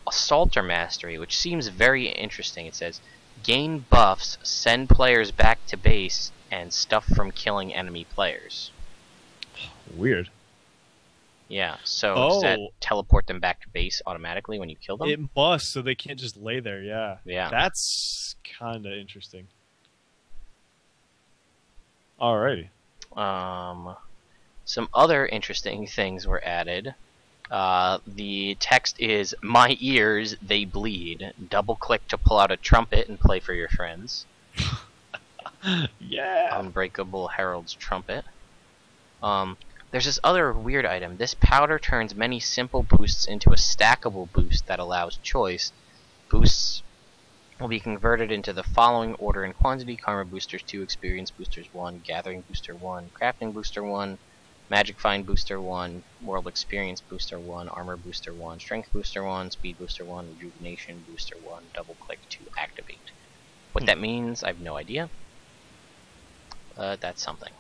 Assaulter Mastery, which seems very interesting. It says, gain buffs, send players back to base, and stuff from killing enemy players. Weird. Yeah, so does that Oh, teleport them back to base automatically when you kill them? it must, so they can't just lay there. Yeah, Yeah. that's kind of interesting. Alrighty. Some other interesting things were added. The text is, "My ears, they bleed. Double click to pull out a trumpet and play for your friends." Yeah. Unbreakable Herald's trumpet. There's this other weird item. This powder turns many simple boosts into a stackable boost that allows choice. Boosts will be converted into the following order and quantity: Karma Boosters 2, Experience Boosters 1, Gathering Booster 1, Crafting Booster 1, Magic Find Booster 1, World Experience Booster 1, Armor Booster 1, Strength Booster 1, Speed Booster 1, Rejuvenation Booster 1, double click to activate. What that means, I have no idea. That's something.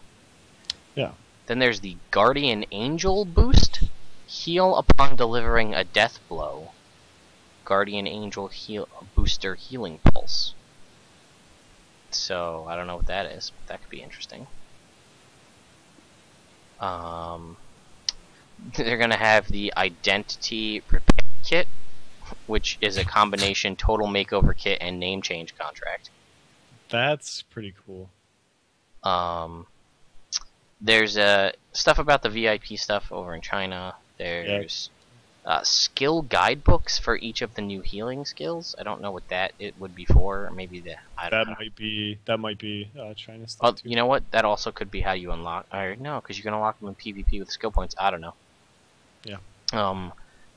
Yeah. Then there's the Guardian Angel boost. Heal upon delivering a death blow. Guardian Angel booster healing pulse. So, I don't know what that is, but that could be interesting. They're going to have the Identity Repair Kit, which is a combination total makeover kit and name change contract. That's pretty cool. There's stuff about the VIP stuff over in China. There's skill guidebooks for each of the new healing skills. I don't know what it would be for. Or maybe that might be China stuff too. You know what? That also could be how you unlock. Or no, because you can unlock them in PvP with skill points. I don't know. Yeah.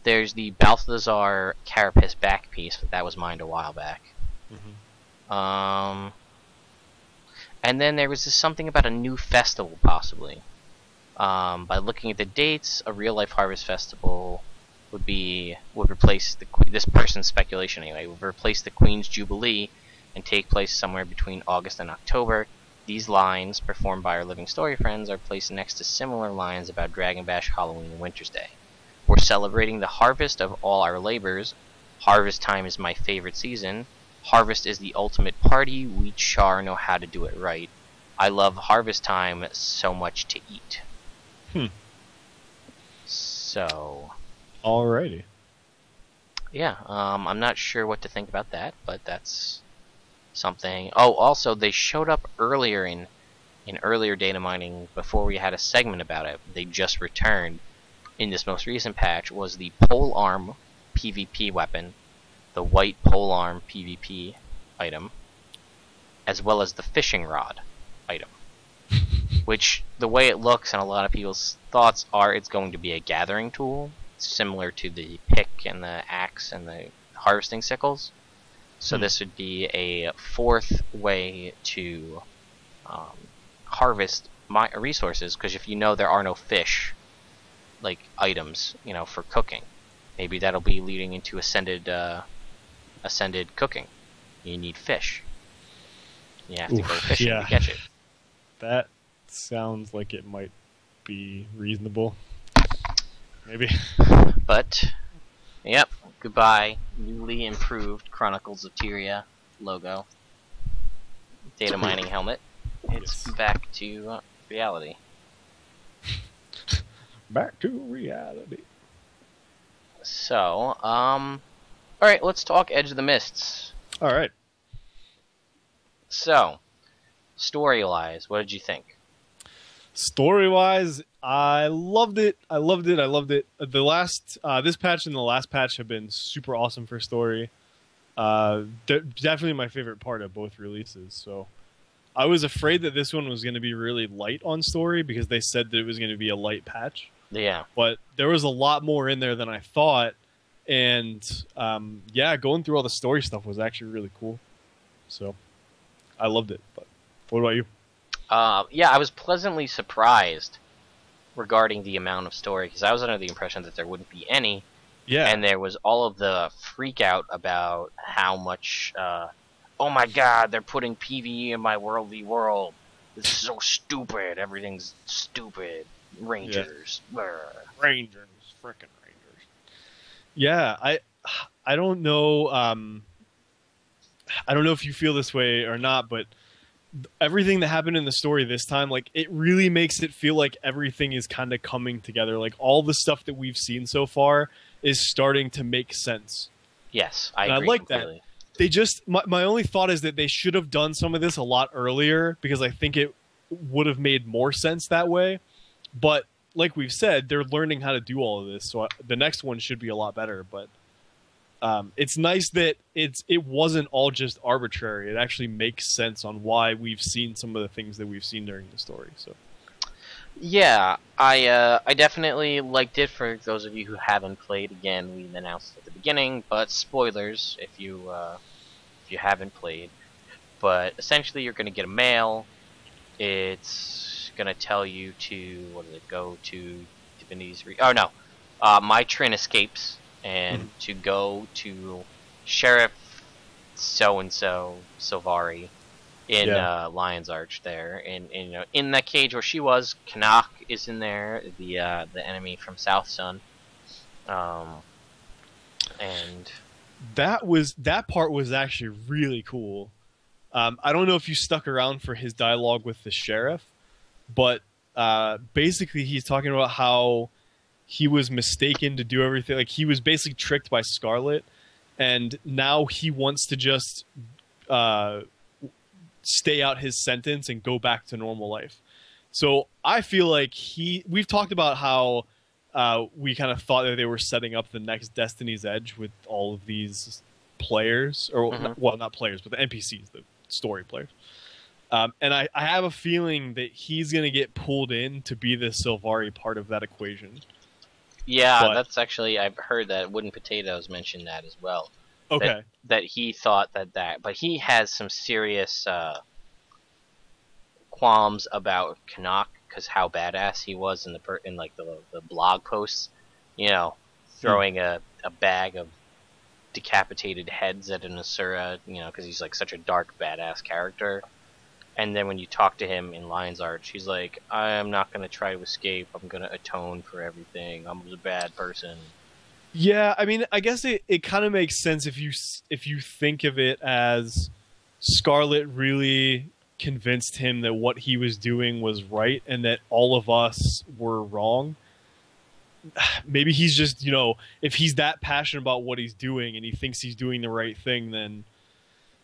There's the Balthazar Carapace back piece, but that was mined a while back. Mm-hmm. And then there was something about a new festival, possibly. By looking at the dates, a real-life harvest festival would replace this person's speculation anyway, would replace the Queen's Jubilee and take place somewhere between August and October. These lines, performed by our Living Story friends, are placed next to similar lines about Dragon Bash, Halloween, and Winter's Day. We're celebrating the harvest of all our labors. Harvest time is my favorite season. Harvest is the ultimate party. We char know how to do it right. I love harvest time so much to eat. So. Alrighty. Yeah, I'm not sure what to think about that, but that's something. Oh, also, they showed up earlier in earlier data mining before we had a segment about it. They just returned in this most recent patch was the polearm PvP weapon, the white polearm PvP item, as well as the fishing rod item. Which, the way it looks and a lot of people's thoughts are, it's going to be a gathering tool, similar to the pick and the axe and the harvesting sickles. So this would be a fourth way to harvest resources, because if you know there are no fish, like items, for cooking, maybe that'll be leading into ascended cooking. You need fish. You have to go fishing to catch it. That sounds like it might be reasonable. Maybe. But, yep, goodbye. Newly improved Chronicles of Tyria logo. Data mining helmet. It's back to reality. Back to reality. So, alright, let's talk Edge of the Mists. Alright. So, story-wise, what did you think? Story-wise, I loved it. The last, this patch and the last patch have been super awesome for story. Definitely my favorite part of both releases. So, I was afraid that this one was going to be really light on story because they said that it was going to be a light patch. Yeah. But there was a lot more in there than I thought. And, going through all the story stuff was actually really cool. So, I loved it. But what about you? I was pleasantly surprised regarding the amount of story, because I was under the impression that there wouldn't be any. Yeah. And there was all of the freak out about how much, oh my god, they're putting PvE in my worldly world. This is so stupid. Everything's stupid. Rangers. Yeah. Rangers. Frickin' Rangers. Yeah, I don't know. I don't know if you feel this way or not, but everything that happened in the story this time, like, it really makes it feel like everything is kind of coming together. Like, all the stuff that we've seen so far is starting to make sense. Yes, I agree. I like completely. That. They just, my only thought is that they should have done some of this a lot earlier, because I think it would have made more sense that way. But like we've said, they're learning how to do all of this, so the next one should be a lot better. But it's nice that it wasn't all just arbitrary. It actually makes sense on why we've seen some of the things that we've seen during the story. So yeah, I definitely liked it. For those of you who haven't played, again, we announced at the beginning, but spoilers if you haven't played. But essentially, you're going to get a mail. It's going to tell you to, what does it go to? Divinity's my Trin escapes, and to go to Sheriff so-and-so Silvari in Lion's Arch there, and you know, in that cage where she was, Canuck is in there, the enemy from South Sun, and that part was actually really cool. I don't know if you stuck around for his dialogue with the sheriff, but basically he's talking about how he was mistaken to do everything. Like, he was basically tricked by Scarlet, and now he wants to just stay out his sentence and go back to normal life. So I feel like we've talked about how we kind of thought that they were setting up the next Destiny's Edge with all of these players, or well, not players, but the NPCs, the story players. And I have a feeling that he's going to get pulled in to be the Silvari part of that equation. Yeah, that's actually, I've heard that Wooden Potatoes mentioned that as well. Okay. That he thought that, but he has some serious qualms about Canuck, because how badass he was in the blog posts, you know, throwing a bag of decapitated heads at an Asura, you know, because he's like such a dark badass character. And then when you talk to him in Lion's Arch, he's like, I'm not going to try to escape. I'm going to atone for everything. I'm a bad person. Yeah, I mean, I guess it kind of makes sense if you think of it as Scarlet really convinced him that what he was doing was right and that all of us were wrong. Maybe he's just, you know, if he's that passionate about what he's doing and he thinks he's doing the right thing, then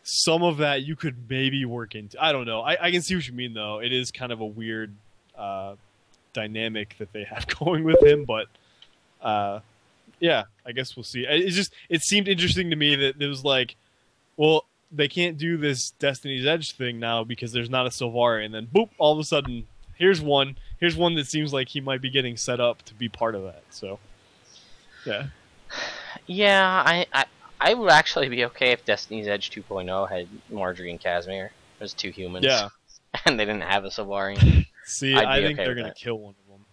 some of that you could maybe work into. I don't know. I can see what you mean, though. It is kind of a weird dynamic that they have going with him, but yeah, I guess we'll see. It seemed interesting to me that it was like, well, they can't do this Destiny's Edge thing now because there's not a Silvari, and then boop, all of a sudden, here's one that seems like he might be getting set up to be part of that. So, yeah. Yeah, I would actually be okay if Destiny's Edge 2.0 had Marjorie and Casimir as two humans. Yeah. And they didn't have a Silvari. See, I think they're going to kill one of them.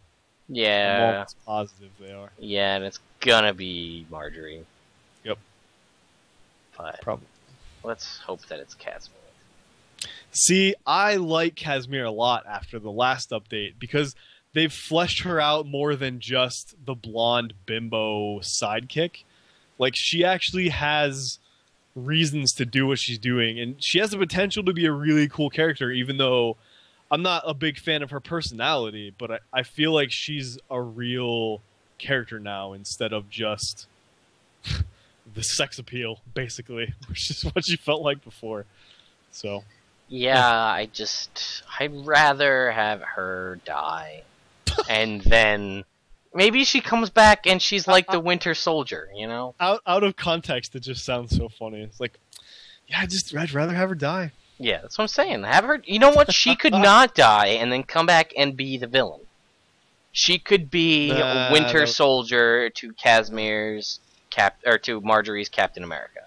Yeah. I'm almost positive they are. Yeah, and it's going to be Marjorie. Yep. But probably. Let's hope that it's Casimir. See, I like Casimir a lot after the last update because they've fleshed her out more than just the blonde bimbo sidekick. Like, she actually has reasons to do what she's doing, and she has the potential to be a really cool character, even though I'm not a big fan of her personality, but I feel like she's a real character now instead of just the sex appeal, basically, which is what she felt like before. So, yeah, I'd rather have her die, and then maybe she comes back and she's like the Winter Soldier, you know? Out of context, it just sounds so funny. It's like, yeah, I'd rather have her die. Yeah, that's what I'm saying. Have her. You know what? She could not die and then come back and be the villain. She could be Winter Soldier to Casimir's to Marjorie's Captain America.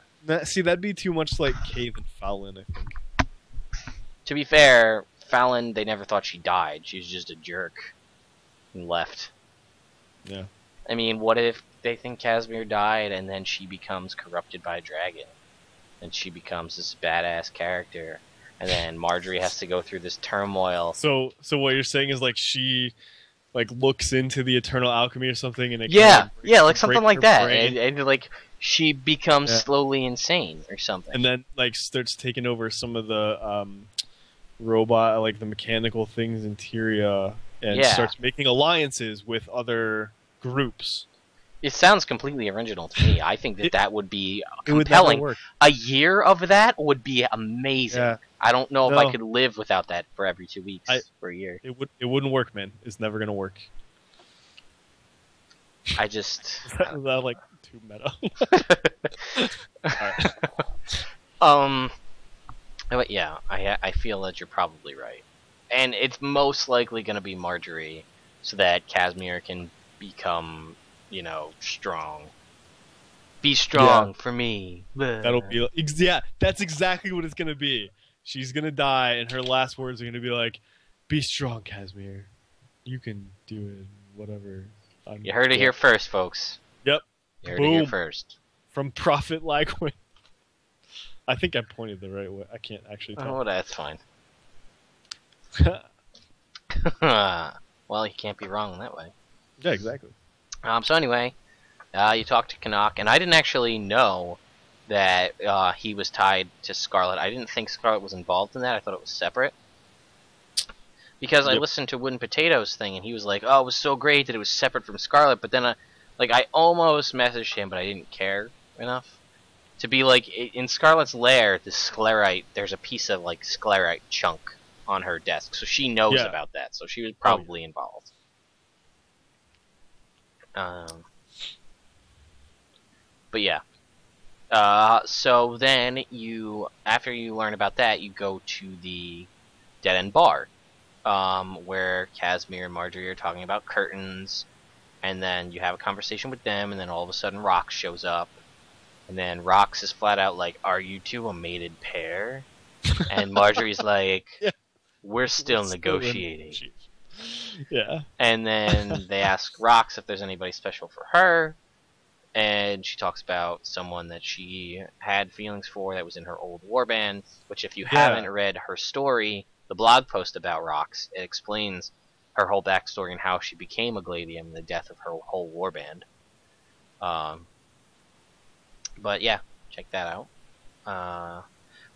See, that'd be too much like Cave and Fallon, I think. To be fair, Fallon, they never thought she died. She was just a jerk and left. Yeah. I mean, what if they think Casimir died and then she becomes corrupted by a dragon? And she becomes this badass character. And then Marjorie has to go through this turmoil. So what you're saying is like she looks into the eternal alchemy or something, and it like something like that, and like she becomes slowly insane or something, and then like starts taking over some of the robot, like the mechanical things in Tyria, and starts making alliances with other groups. It sounds completely original to me. I think that would be compelling. It would never work. A year of that would be amazing. Yeah. I don't know if I could live without that for every 2 weeks for a year. It wouldn't work, man. It's never gonna work. I just is that like too meta? Alright. But yeah, I feel that you're probably right, and it's most likely gonna be Marjorie, so that Casimir can become, you know, strong. Be strong for me. That'll be that's exactly what it's gonna be. She's gonna die, and her last words are gonna be like, "Be strong, Casimir. You can do it. Whatever." You heard it here first, folks. Yep. You heard it here first. From Prophet Lagywn. I think I pointed the right way. I can't actually tell. Oh, that's fine. Well, you can't be wrong that way. Yeah, exactly. So anyway, you talked to Canuck, and I didn't actually know that he was tied to Scarlet. I didn't think Scarlet was involved in that. I thought it was separate. Because I listened to Wooden Potatoes thing, and he was like, "Oh, it was so great that it was separate from Scarlet." But then, I almost messaged him, but I didn't care enough to be like, in Scarlet's lair, the sclerite. There's a piece of like sclerite chunk on her desk, so she knows about that. So she was probably involved. But yeah. So then after you learn about that, you go to the Dead End Bar, where Casimir and Marjorie are talking about curtains, and then you have a conversation with them, and then all of a sudden Rox shows up, and then Rox is flat out like, "Are you two a mated pair?" And Marjorie's like, "We're still negotiating." Yeah. And then they ask Rox if there's anybody special for her, and she talks about someone that she had feelings for that was in her old warband, which if you haven't read her story, the blog post about Rox, it explains her whole backstory and how she became a Gladium and the death of her whole warband. But yeah, check that out.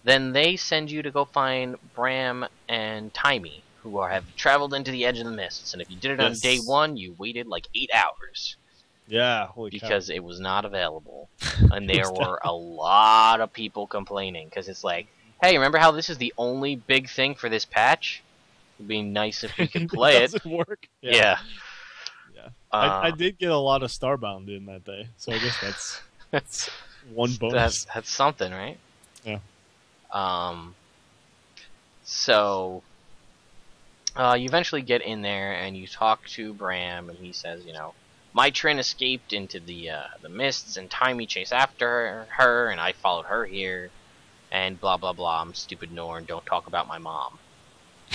Then they send you to go find Bram and Timey, who have traveled into the Edge of the Mists, and if you did it on day 1, you waited like 8 hours. Yeah, holy cow. Because it was not available. And there were a lot of people complaining, because it's like, hey, remember how this is the only big thing for this patch? It'd be nice if we could play it. Doesn't work. Yeah. I did get a lot of Starbound in that day, so I guess that's one bonus. That's something, right? Yeah. So you eventually get in there and you talk to Bram, and he says, you know, my Trin escaped into the mists, and Timey chased after her, and I followed her here, and blah blah blah. I'm stupid Norn. Don't talk about my mom.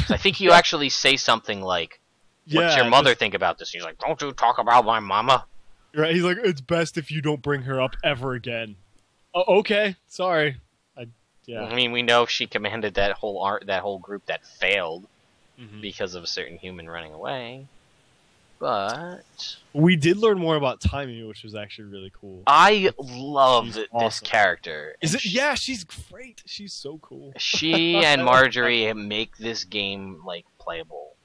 So I think you actually say something like, "What's your mother think about this?" He's like, "Don't you talk about my mama." Right? He's like, "It's best if you don't bring her up ever again." Oh, okay, sorry. I mean, we know she commanded that whole group that failed because of a certain human running away. But we did learn more about Timey, which was actually really cool. I love this character. Is it? Yeah, she's great. She's so cool. She and Marjorie make this game like playable.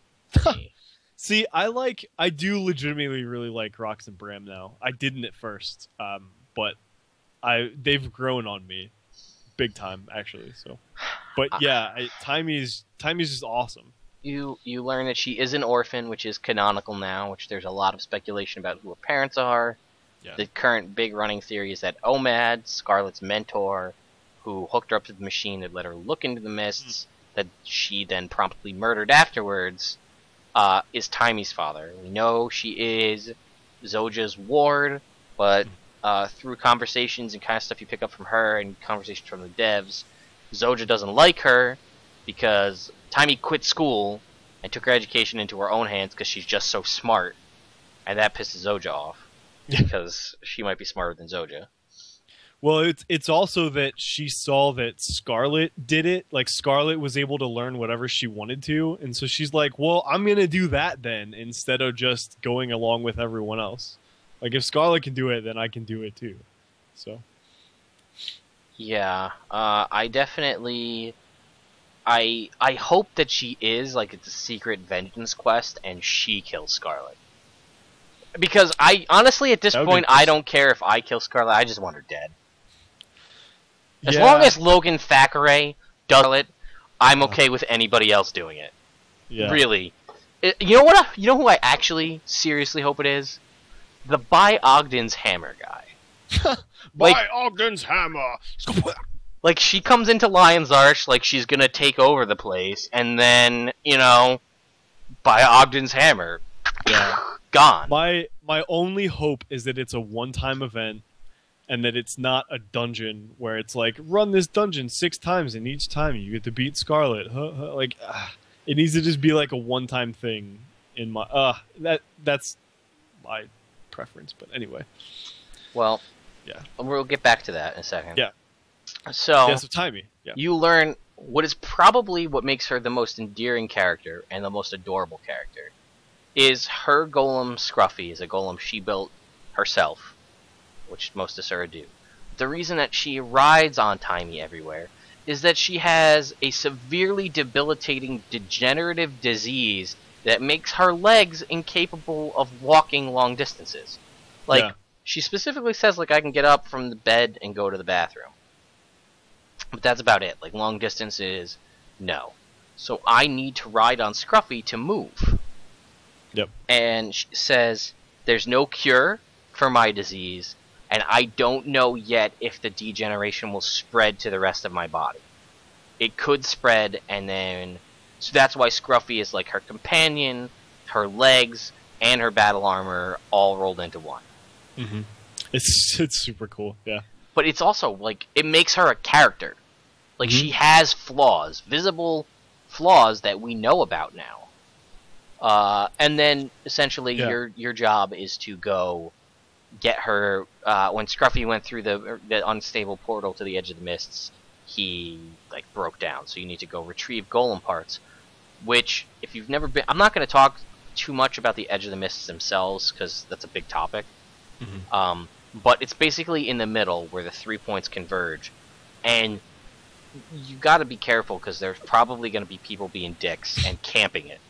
See, I do legitimately really like Rox and Bram now. I didn't at first, but they've grown on me, big time actually. So, but yeah, Timey's just awesome. You learn that she is an orphan, which is canonical now, which there's a lot of speculation about who her parents are. Yeah. The current big running theory is that Omad, Scarlet's mentor, who hooked her up to the machine that let her look into the mists, that she then promptly murdered afterwards, is Timey's father. We know she is Zoja's ward, but through conversations and kind of stuff you pick up from her and conversations from the devs, Zoja doesn't like her because Timey quit school and took her education into her own hands because she's just so smart, and that pisses Zoja off because she might be smarter than Zoja. Well, it's also that she saw that Scarlet did it. Like, Scarlet was able to learn whatever she wanted to, and so she's like, well, I'm gonna do that then instead of just going along with everyone else. Like, if Scarlet can do it, then I can do it too. So yeah, I definitely I hope that she is, like, it's a secret vengeance quest and she kills Scarlet. Because I honestly, at this point, I don't care if I kill Scarlet. I just want her dead. As long as Logan Thackeray does it, I'm okay with anybody else doing it. Yeah. Really. You know what? You know who I actually seriously hope it is? The By Ogden's Hammer guy. By Ogden's Hammer. Like, she comes into Lion's Arch like she's gonna take over the place, and then, you know, By Ogden's Hammer. Yeah. Gone. My only hope is that it's a one-time event, and that it's not a dungeon where it's like, run this dungeon 6 times, and each time you get to beat Scarlet. Like, it needs to just be like a one-time thing. In my that's my preference, but anyway. Well, yeah, we'll get back to that in a second. Yeah. So timing. Yeah. You learn what is probably what makes her the most endearing character and the most adorable character. Is her golem Scruffy is a golem she built herself, which most Asura do. The reason that she rides on Timey everywhere is that she has a severely debilitating degenerative disease that makes her legs incapable of walking long distances. Like, she specifically says, like, I can get up from the bed and go to the bathroom. But that's about it. Like, long distances, no. So I need to ride on Scruffy to move. Yep. And she says, there's no cure for my disease, and I don't know yet if the degeneration will spread to the rest of my body. It could spread, and then... So that's why Scruffy is like her companion, her legs, and her battle armor all rolled into one. Mm-hmm. It's super cool, yeah. But it's also, like, it makes her a character. Like, she has flaws, visible flaws that we know about now. And then, essentially, your job is to go get her... when Scruffy went through the unstable portal to the Edge of the Mists, he, like, broke down. So you need to go retrieve golem parts, which, if you've never been... I'm not going to talk too much about the Edge of the Mists themselves, because that's a big topic. Mm-hmm. But it's basically in the middle where the 3 points converge, and you got to be careful because there's probably going to be people being dicks and camping it.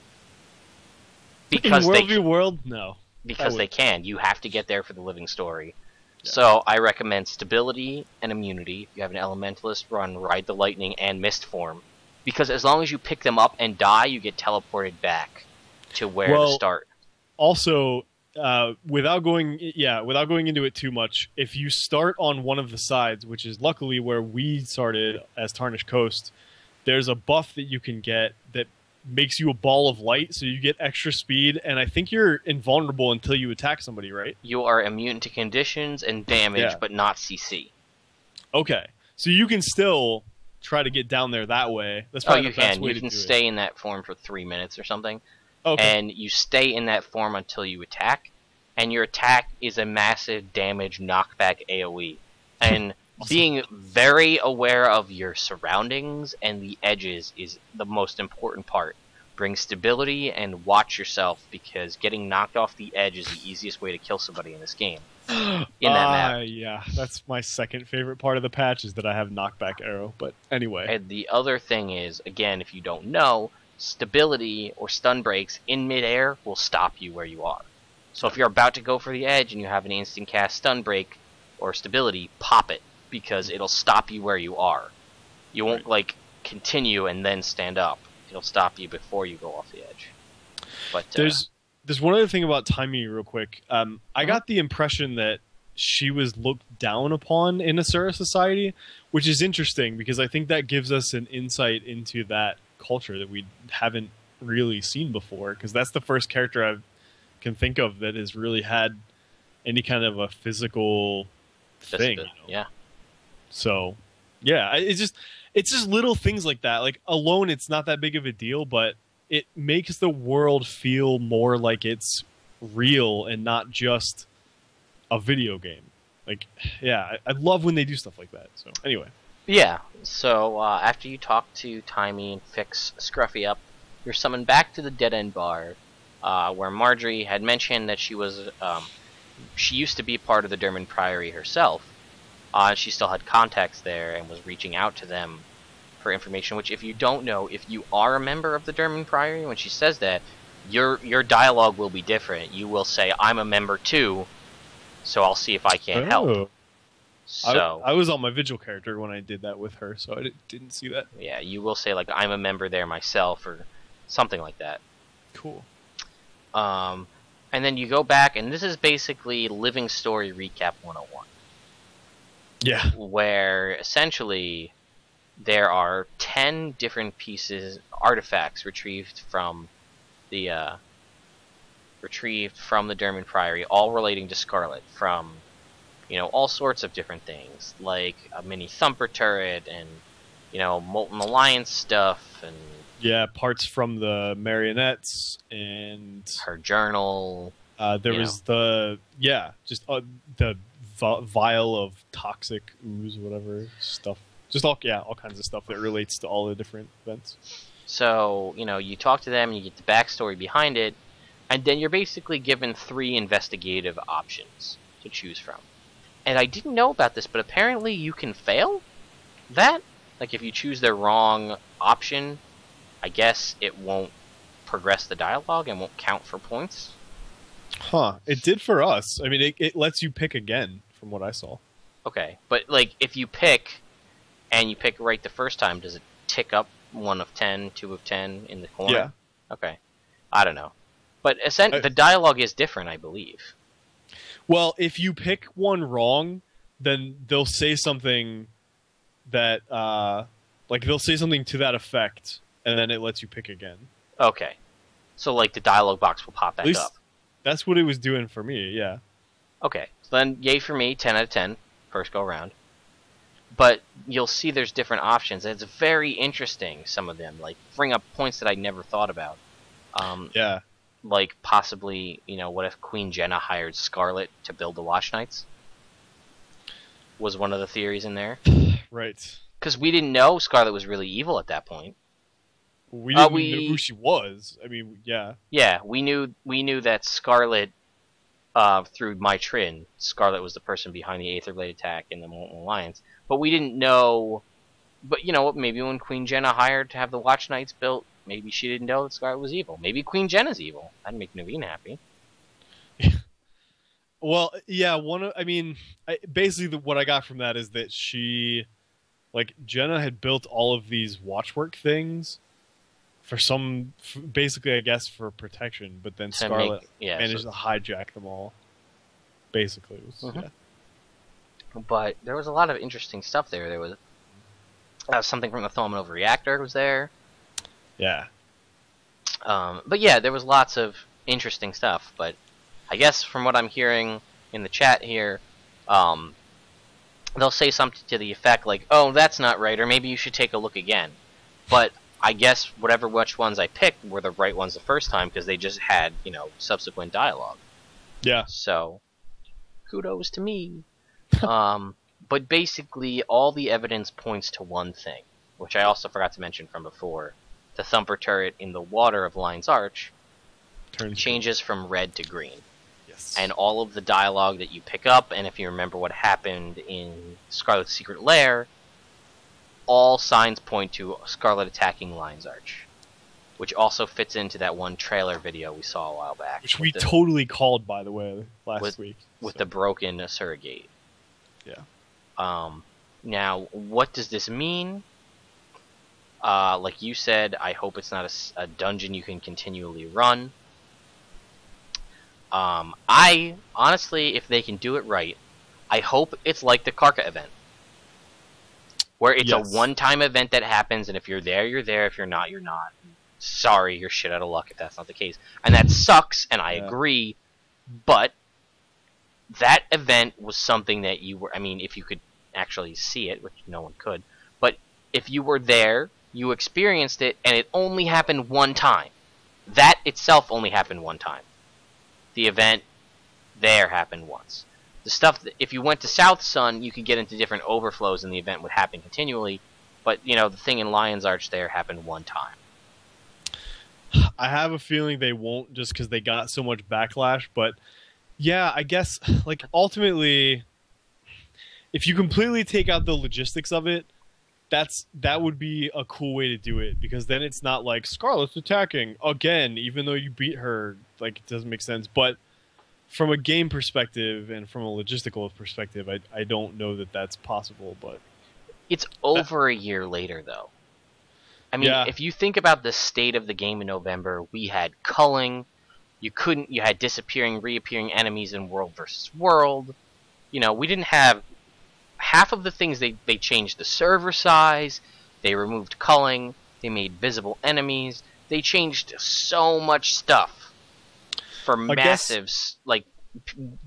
Because no. Because they can. You have to get there for the living story. Yeah. So I recommend stability and immunity. If you have an elementalist, run Ride the Lightning and Mist form, because as long as you pick them up and die, you get teleported back to where to start. Also. Without going into it too much, if you start on one of the sides, which is luckily where we started as Tarnished Coast, there's a buff that you can get that makes you a ball of light, so you get extra speed, and I think you're invulnerable until you attack somebody, right? You are immune to conditions and damage, but not CC. Okay, so you can still try to get down there that way. That's probably the best way to do it. You can stay in that form for 3 minutes or something. Okay. And you stay in that form until you attack, and your attack is a massive damage knockback AoE. And awesome. Being very aware of your surroundings and the edges is the most important part. Bring stability and watch yourself, because getting knocked off the edge is the easiest way to kill somebody in this game. In that map. Yeah, that's my second favorite part of the patch, is that I have knockback arrow. But anyway. And the other thing is, again, if you don't know, stability or stun breaks in midair will stop you where you are. So if you're about to go for the edge and you have an instant cast stun break or stability, pop it, because it'll stop you where you are. You won't like continue and then stand up. It'll stop you before you go off the edge. But there's one other thing about Timey real quick. I got the impression that she was looked down upon in Asura society, which is interesting because I think that gives us an insight into that culture that we haven't really seen before, because that's the first character I can think of that has really had any kind of a physical thing. Yeah. So, yeah, it's just little things like that. Like, alone, it's not that big of a deal, but it makes the world feel more like it's real and not just a video game. Like, yeah, I love when they do stuff like that. So, anyway. Yeah, so after you talk to Timey and fix Scruffy up, you're summoned back to the Dead End Bar, where Marjorie had mentioned that she used to be part of the Derman Priory herself. She still had contacts there and was reaching out to them her information. Which, if you don't know, if you are a member of the Derman Priory, when she says that, your dialogue will be different. You will say, "I'm a member too, so I'll see if I can't help." So I was on my vigil character when I did that with her, so I didn't see that. yeah, you will say like, "I'm a member there myself," or something like that. Cool. And then you go back, and this is basically Living Story Recap 101. Yeah. Where essentially there are 10 different pieces, artifacts retrieved from the Derman Priory, all relating to Scarlet, from all sorts of different things, like a mini thumper turret and Molten Alliance stuff, and yeah, parts from the marionettes and her journal. There was the vial of toxic ooze, whatever stuff. Just all kinds of stuff that relates to all the different events. So you talk to them, and you get the backstory behind it, and then you're basically given 3 investigative options to choose from. And I didn't know about this, but apparently you can fail that. Like if you choose the wrong option, I guess it won't progress the dialogue and won't count for points. Huh. It did for us. I mean, it lets you pick again, from what I saw. Okay, but like if you pick, and you pick right the first time, does it tick up 1 of 10, 2 of 10 in the corner? Yeah. Okay. I don't know. But the dialogue is different, I believe. Well, if you pick one wrong, then they'll say something that, they'll say something to that effect, and then it lets you pick again. Okay. So, like, the dialogue box will pop back up. That's what it was doing for me, yeah. Okay. So then, yay for me, 10 out of 10, first go around. But you'll see there's different options, and it's very interesting, some of them. Like, bring up points that I never thought about. Yeah. Like, possibly, what if Queen Jenna hired Scarlet to build the Watch Knights? Was one of the theories in there. Right. Because we didn't know Scarlet was really evil at that point. We didn't know who she was. I mean, yeah. Yeah, we knew that Scarlet, through my Trin, Scarlet was the person behind the Aether Blade attack in the Molten Alliance. But we didn't know... But you know what, maybe when Queen Jenna hired to have the Watch Knights built, maybe she didn't know that Scarlet was evil. Maybe Queen Jenna's evil. That'd make Naveen happy. Well, yeah, basically what I got from that is that Jenna had built all of these watchwork things for basically, I guess, for protection, but then Scarlet managed to hijack them all. Basically, yeah. But there was a lot of interesting stuff there. There was something from the Thaumanova reactor was there. Yeah. But yeah, there was lots of interesting stuff. But I guess from what I'm hearing in the chat here, they'll say something to the effect like, "Oh, that's not right," or maybe you should take a look again. But I guess which ones I picked were the right ones the first time because they just had, subsequent dialogue. Yeah. So, kudos to me. But basically, all the evidence points to one thing, which I also forgot to mention from before. The thumper turret in the water of Lion's Arch changes from red to green. Yes. And all of the dialogue that you pick up, and if you remember what happened in Scarlet's Secret Lair, all signs point to Scarlet attacking Lion's Arch. Which also fits into that one trailer video we saw a while back. Which we totally called, by the way, last week. With the broken surrogate. Yeah. Now, what does this mean? Like you said, I hope it's not a dungeon you can continually run. I, honestly, if they can do it right, I hope it's like the Karka event. Where it's a one-time event that happens, and if you're there, you're there. If you're not, you're not. Sorry, you're shit out of luck if that's not the case. And that sucks, and I agree, but that event was something that you were... I mean, if you could actually see it, which no one could, but if you were there, you experienced it, and it only happened one time. That itself only happened one time. The event there happened once. The stuff that, if you went to South Sun, you could get into different overflows and the event would happen continually, but, the thing in Lion's Arch there happened one time. I have a feeling they won't just because they got so much backlash, but yeah, I guess, ultimately, if you completely take out the logistics of it, that would be a cool way to do it, because then it's not like Scarlet's attacking again, even though you beat her. Like, it doesn't make sense. But from a game perspective and from a logistical perspective, I don't know that that's possible. But it's over a year later, though. I mean, if you think about the state of the game in November, we had culling. You had disappearing, reappearing enemies in World versus World. You know, we didn't have half of the things. They changed the server size. They removed culling. They made visible enemies. They changed so much stuff for massive, like,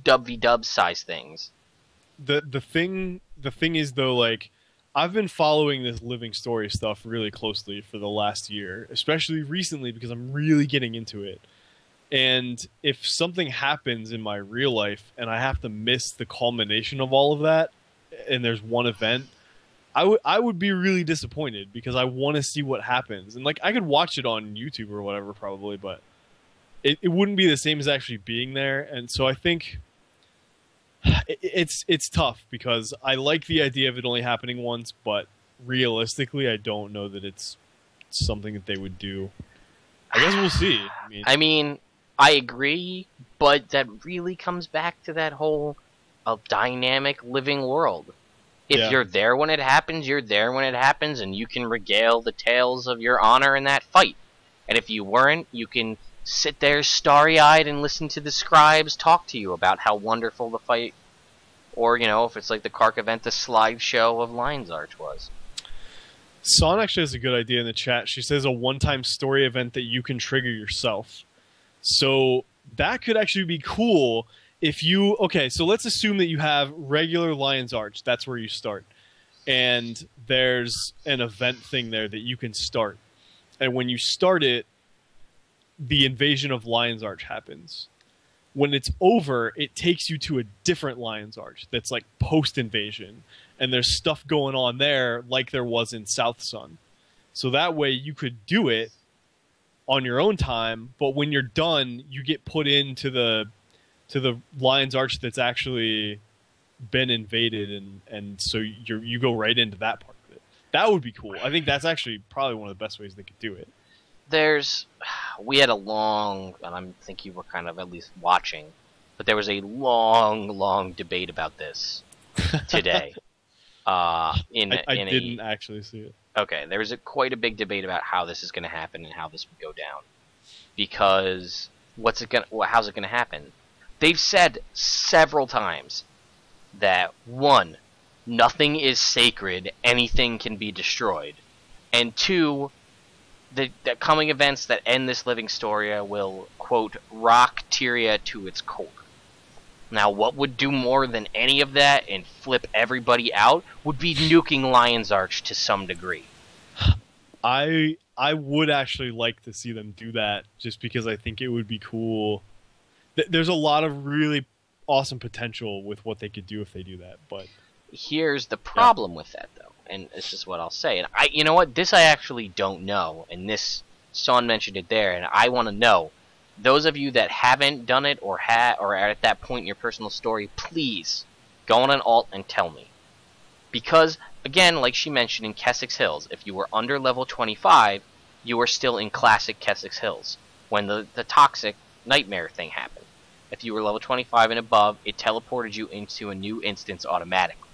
dub v dub size things. The thing is, though, like, I've been following this living story stuff really closely for the last year, especially recently because I'm really getting into it. And if something happens in my real life and I have to miss the culmination of all of that, and there's one event, I would be really disappointed, because I want to see what happens. And, like, I could watch it on YouTube or whatever probably, but it wouldn't be the same as actually being there. And so I think it's tough, because I like the idea of it only happening once, but realistically I don't know that it's something that they would do. I guess we'll see. I mean, I agree, but that really comes back to that whole dynamic living world. If you're there when it happens, you're there when it happens, and you can regale the tales of your honor in that fight. And if you weren't, you can sit there starry-eyed and listen to the scribes talk to you about how wonderful the fight, or, you know, if it's like the Kark event, the slideshow of Lion's Arch was. Son actually has a good idea in the chat. She says a one-time story event that you can trigger yourself. So that could actually be cool if you... Okay, so let's assume that you have regular Lion's Arch. That's where you start. And there's an event thing there that you can start. And when you start it, the invasion of Lion's Arch happens. When it's over, it takes you to a different Lion's Arch that's like post-invasion. And there's stuff going on there like there was in South Sun. So that way you could do it on your own time, but when you're done, you get put into the Lion's Arch that's actually been invaded, and so you go right into that part of it. That would be cool. I think that's actually probably one of the best ways they could do it. We had a long, and I think you were kind of at least watching, but there was a long debate about this today. I didn't actually see it. Okay, there was quite a big debate about how this is going to happen and how this would go down. Because how's it going to happen? They've said several times that, 1, nothing is sacred, anything can be destroyed. And 2, the coming events that end this living story will, quote, rock Tyria to its core. Now, what would do more than any of that and flip everybody out would be nuking Lion's Arch to some degree. I would actually like to see them do that, just because I think it would be cool. There's a lot of really awesome potential with what they could do if they do that. But here's the problem with that, though, and this is what I'll say. And you know what? This I actually don't know, and this Sean mentioned it there, and I want to know. Those of you that haven't done it or are at that point in your personal story, please go on an alt and tell me. Because, again, like she mentioned in Kessex Hills, if you were under level 25, you were still in classic Kessex Hills when the toxic nightmare thing happened. If you were level 25 and above, it teleported you into a new instance automatically.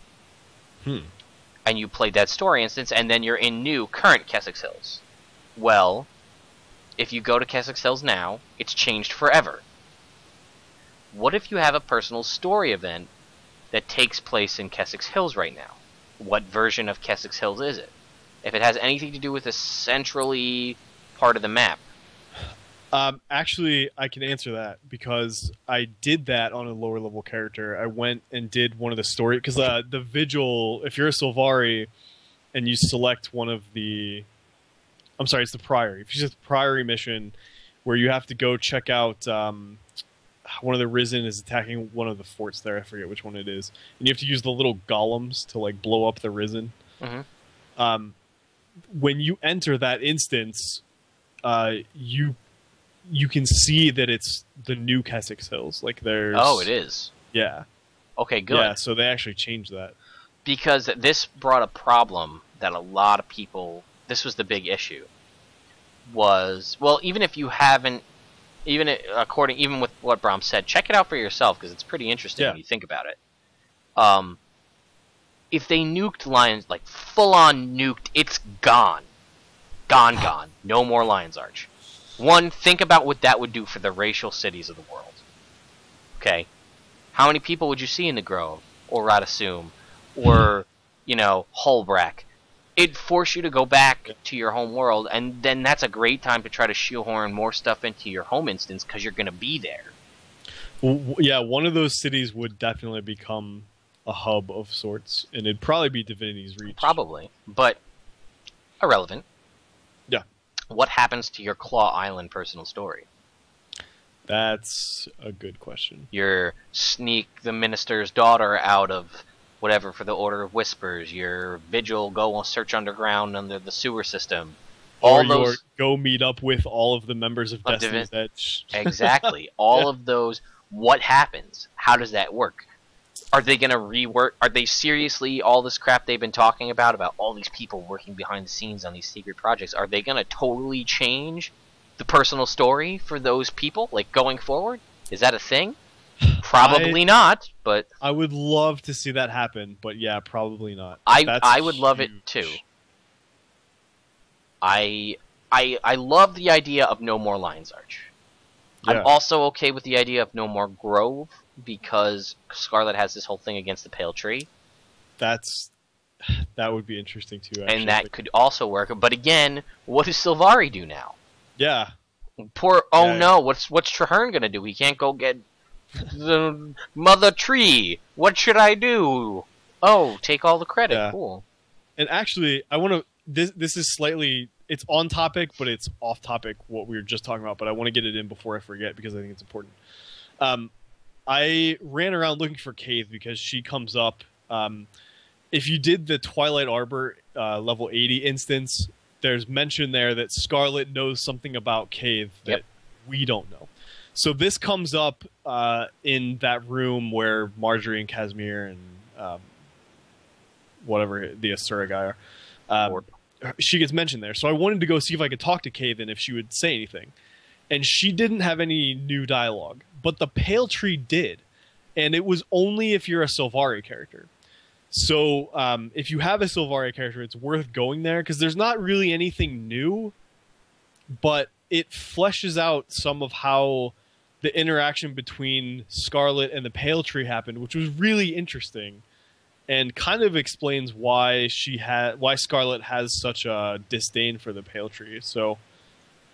And you played that story instance, and then you're in new, current Kessex Hills. Well, if you go to Kessex Hills now, it's changed forever. What if you have a personal story event that takes place in Kessex Hills right now? What version of Kessex Hills is it? If it has anything to do with a centrally part of the map. Actually, I can answer that, because I did that on a lower level character. I went and did one of the story, because the Vigil, if you're a Sylvari and you select one of the... I'm sorry, it's the Priory. If you just the Priory mission where you have to go check out one of the Risen is attacking one of the forts there. I forget which one it is. And you have to use the little golems to like blow up the Risen. Mm-hmm. When you enter that instance, you can see that it's the new Kessex Hills. Like there's... Oh, it is? Yeah. Okay, good. Yeah, so they actually changed that. Because this brought a problem that a lot of people, this was the big issue, was, well, even if you haven't, even with what Bromms said, check it out for yourself because it's pretty interesting when you think about it. If they nuked Lions, like full on nuked, it's gone. Gone. No more Lion's Arch. One, think about what that would do for the racial cities of the world. Okay? How many people would you see in the Grove? Or Radasum? Or, Holbrack? It'd force you to go back to your home world, and then that's a great time to try to shoehorn more stuff into your home instance because you're going to be there. Well, yeah, one of those cities would definitely become a hub of sorts, and it'd probably be Divinity's Reach. Probably, but irrelevant. Yeah. What happens to your Claw Island personal story? That's a good question. Your sneak the minister's daughter out of whatever for the Order of Whispers. Your Vigil go search underground under the sewer system. Or go meet up with all of the members of Destiny's Edge. Exactly. All of those. What happens? How does that work? Are they going to rework? Are they seriously, all this crap they've been talking about all these people working behind the scenes on these secret projects, are they going to totally change the personal story for those people, like, going forward? Is that a thing? Probably not, but... I would love to see that happen, but yeah, probably not. I would love it, too. I love the idea of no more Lion's Arch. Yeah. I'm also okay with the idea of no more Grove, because Scarlet has this whole thing against the Pale Tree. That would be interesting too, actually. And that could also work. But again, what does Sylvari do now? Yeah. No, what's Traherne gonna do? He can't go get the Mother Tree. What should I do? Oh, take all the credit. Yeah. Cool. And actually, I want to... This is slightly... It's on topic, but it's off topic, what we were just talking about. But I want to get it in before I forget, because I think it's important. I ran around looking for Cave because she comes up. If you did the Twilight Arbor level 80 instance, there's mention there that Scarlet knows something about Cave that we don't know. So this comes up in that room where Marjorie and Casimir and whatever the Asura guy are. She gets mentioned there. So I wanted to go see if I could talk to Cave and if she would say anything. And she didn't have any new dialogue. But the Pale Tree did. And it was only if you're a Sylvari character. So if you have a Sylvari character, it's worth going there, because there's not really anything new, but it fleshes out some of how the interaction between Scarlet and the Pale Tree happened, which was really interesting, and kind of explains why Scarlet has such a disdain for the Pale Tree. So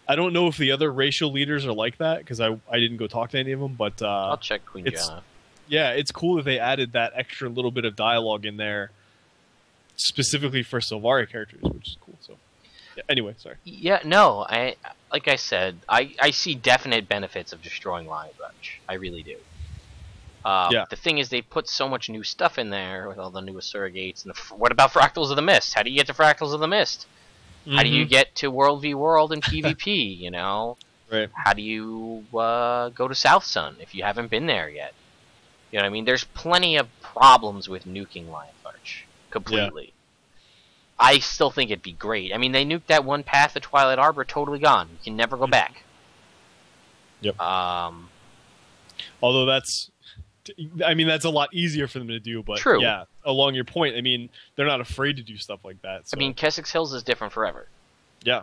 I don't know if the other racial leaders are like that, because I didn't go talk to any of them, but I'll check Queen Jana. Yeah, it's cool that they added that extra little bit of dialogue in there specifically for Sylvari characters, which is cool. So, yeah, anyway, sorry. Yeah, no, like I said, I see definite benefits of destroying Lion's Arch. I really do. The thing is, they put so much new stuff in there with all the new surrogates. And what about Fractals of the Mist? How do you get to Fractals of the Mist? Mm-hmm. How do you get to World v World and PvP, you know? Right. How do you go to South Sun if you haven't been there yet? You know what I mean? There's plenty of problems with nuking Lion's Arch completely. Yeah. I still think it'd be great. I mean, they nuked that one path of Twilight Arbor, totally gone. You can never go back. Yep. Although that's a lot easier for them to do, but true. Yeah, along your point, I mean, they're not afraid to do stuff like that. So. I mean, Kessex Hills is different forever. Yeah.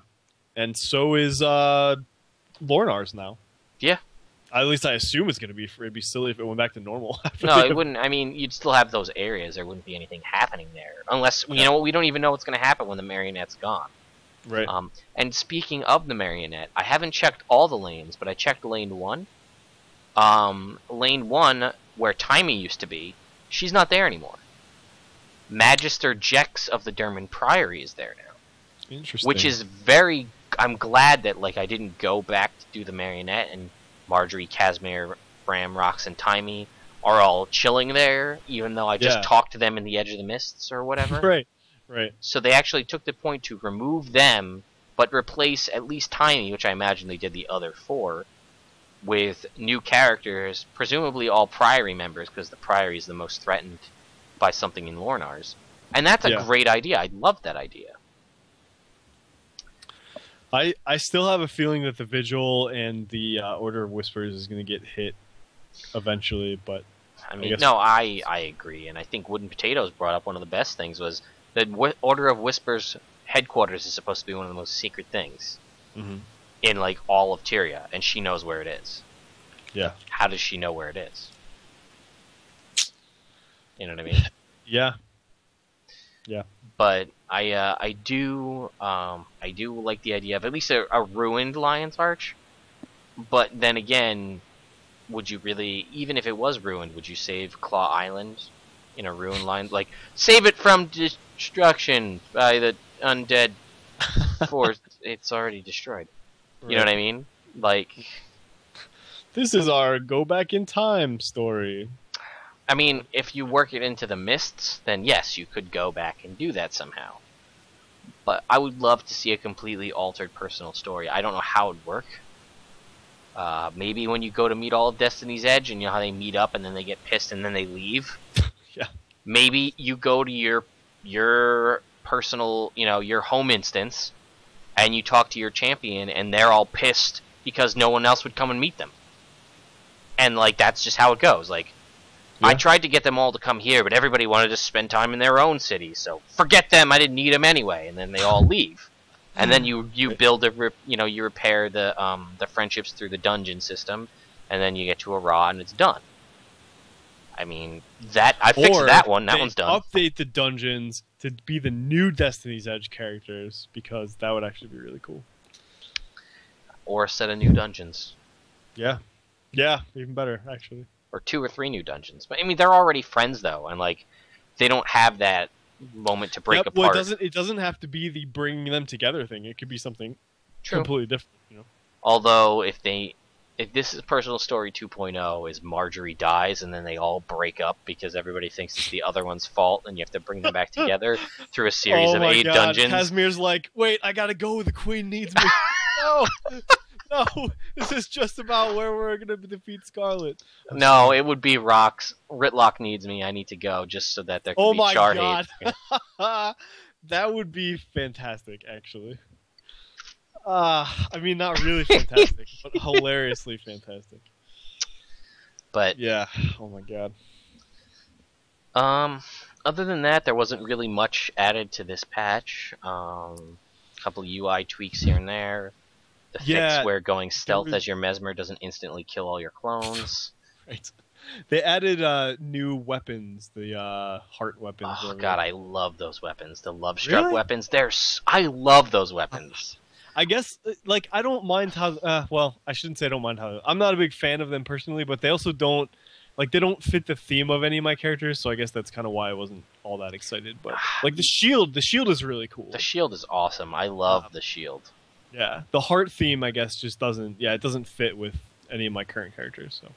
And so is Lornar's now. Yeah. At least I assume it's going to be. It'd be silly if it went back to normal. No, it wouldn't. I mean, you'd still have those areas. There wouldn't be anything happening there. Unless, you know what, we don't even know what's going to happen when the Marionette's gone. Right. And speaking of the Marionette, I haven't checked all the lanes, but I checked lane 1. Lane 1, where Timey used to be, she's not there anymore. Magister Jex of the Derman Priory is there now. Interesting. Which is very... I'm glad that, like, I didn't go back to do the Marionette, and Marjorie, Casimir, Bram, Rox, and Timey are all chilling there, even though I just talked to them in the Edge of the Mists or whatever. Right. So they actually took the point to remove them, but replace at least Timey, which I imagine they did the other 4, with new characters, presumably all Priory members, because the Priory is the most threatened by something in Lornar's. And that's a great idea. I love that idea. I still have a feeling that the Vigil and the Order of Whispers is going to get hit eventually, but I mean, I agree, and I think Wooden Potatoes brought up one of the best things was that Order of Whispers headquarters is supposed to be one of the most secret things in like all of Tyria, and she knows where it is. Yeah. How does she know where it is? You know what I mean? Yeah. Yeah. But I do like the idea of at least a ruined Lion's Arch. But then again, would you really, even if it was ruined, would you save Claw Island in a ruined line? Like, save it from destruction by the undead force. It's already destroyed. You know what I mean? Like, this is our go back in time story. I mean, if you work it into the mists, then yes, you could go back and do that somehow. But I would love to see a completely altered personal story. I don't know how it would work. Maybe when you go to meet all of Destiny's Edge, and you know how they meet up and then they get pissed and then they leave. Yeah. Maybe you go to your personal, your home instance, and you talk to your champion, and they're all pissed because no one else would come and meet them. And like that's just how it goes. Like, I tried to get them all to come here, but everybody wanted to spend time in their own city. So forget them. I didn't need them anyway. And then they all leave. And then you build you repair the friendships through the dungeon system, and then you get to a Raw and it's done. I mean, I fixed that one. That one's done. Update the dungeons to be the new Destiny's Edge characters, because that would actually be really cool. Or a set of new dungeons. Yeah. Yeah, even better, actually. Or 2 or 3 new dungeons. But I mean, they're already friends though, and like they don't have that moment to break apart. Well, it doesn't have to be the bringing them together thing. It could be something completely different. Although if this is Personal Story 2.0, is Marjorie dies and then they all break up because everybody thinks it's the other one's fault, and you have to bring them back together through a series of 8 dungeons. Casimir's like, wait, I gotta go. The queen needs me. No. No, this is just about where we're going to defeat Scarlet. No, it would be Rock's. Ritlock needs me. I need to go just so that there can be char hate. Oh my god. That would be fantastic, actually. I mean, not really fantastic, but hilariously fantastic. But yeah, oh my god. Other than that, there wasn't really much added to this patch. A couple UI tweaks here and there. The fix where going stealth as your Mesmer doesn't instantly kill all your clones. Right. They added new weapons, the heart weapons. Oh god, I love those weapons. The love struck weapons. I love those weapons. I guess, like, I don't mind how. Well, I shouldn't say I don't mind how. I'm not a big fan of them personally, but they also don't. Like, they don't fit the theme of any of my characters, so I guess that's kind of why I wasn't all that excited. But like the shield is really cool. The shield is awesome. I love the shield. Yeah, the heart theme, I guess, just doesn't. Yeah, it doesn't fit with any of my current characters. So,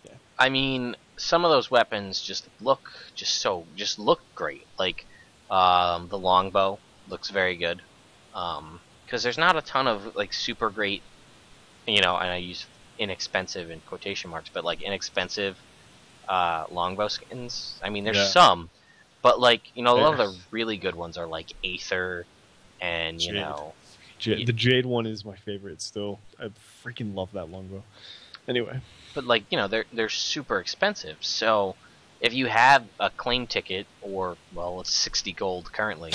yeah. I mean, some of those weapons just look great. Like, the longbow looks very good. Because there's not a ton of like super great, and I use inexpensive in quotation marks, but like inexpensive longbow skins. I mean, there's some, but like a lot of the really good ones are like Aether, and the Jade one is my favorite still. I freaking love that longbow. Anyway. But like, they're super expensive. So if you have a claim ticket, or well, it's 60 gold currently.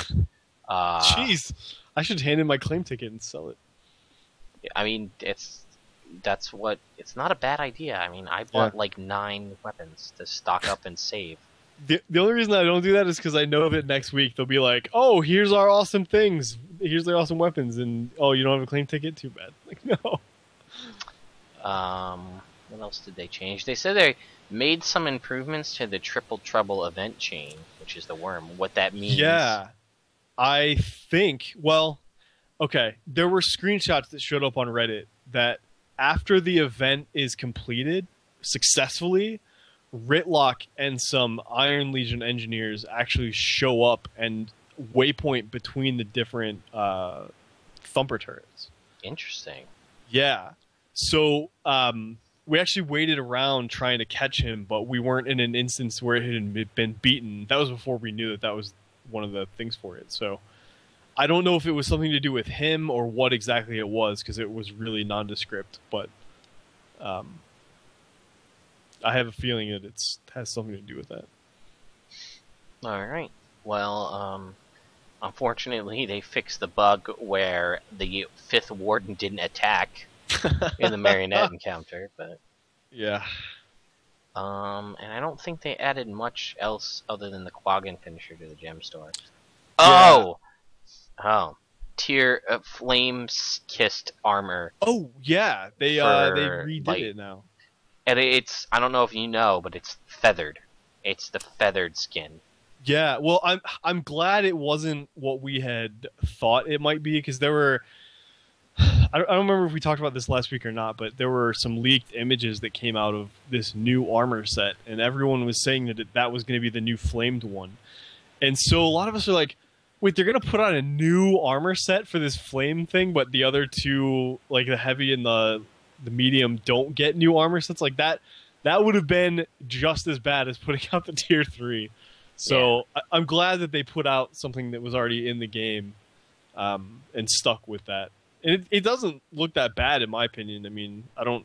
Jeez. I should hand in my claim ticket and sell it. I mean, it's not a bad idea. I mean, I bought like 9 weapons to stock up and save. The only reason I don't do that is because I know that next week they'll be like, oh, here's our awesome things. Here's their awesome weapons. And, oh, you don't have a claim ticket? Too bad. Like, no. What else did they change? They said they made some improvements to the Triple Trouble event chain, which is the worm. What that means. Yeah. I think, well, okay. There were screenshots that showed up on Reddit that after the event is completed successfully, Ritlock and some Iron Legion engineers actually show up and waypoint between the different Thumper turrets. Interesting. Yeah. So we actually waited around trying to catch him, but we weren't in an instance where it had been beaten. That was before we knew that was one of the things for it. So I don't know if it was something to do with him or what exactly it was, because it was really nondescript. But I have a feeling that it has something to do with that. All right. Well, unfortunately, they fixed the bug where the 5th warden didn't attack in the marionette encounter, but yeah. And I don't think they added much else other than the Quaggan finisher to the gem store. Yeah. Oh, tier flame-kissed armor. Oh yeah, they redid it now. And it's, I don't know if you know, but it's feathered. It's the feathered skin. Yeah, well, I'm glad it wasn't what we had thought it might be, because there were. I don't remember if we talked about this last week or not, but there were some leaked images that came out of this new armor set, and everyone was saying that was going to be the new flamed one. And so a lot of us are like, wait, they're going to put on a new armor set for this flame thing, but the other two, like the heavy and the medium, don't get new armor sets? Like that would have been just as bad as putting out the tier 3. So yeah. I'm glad that they put out something that was already in the game and stuck with that. And it doesn't look that bad, in my opinion. I mean, I don't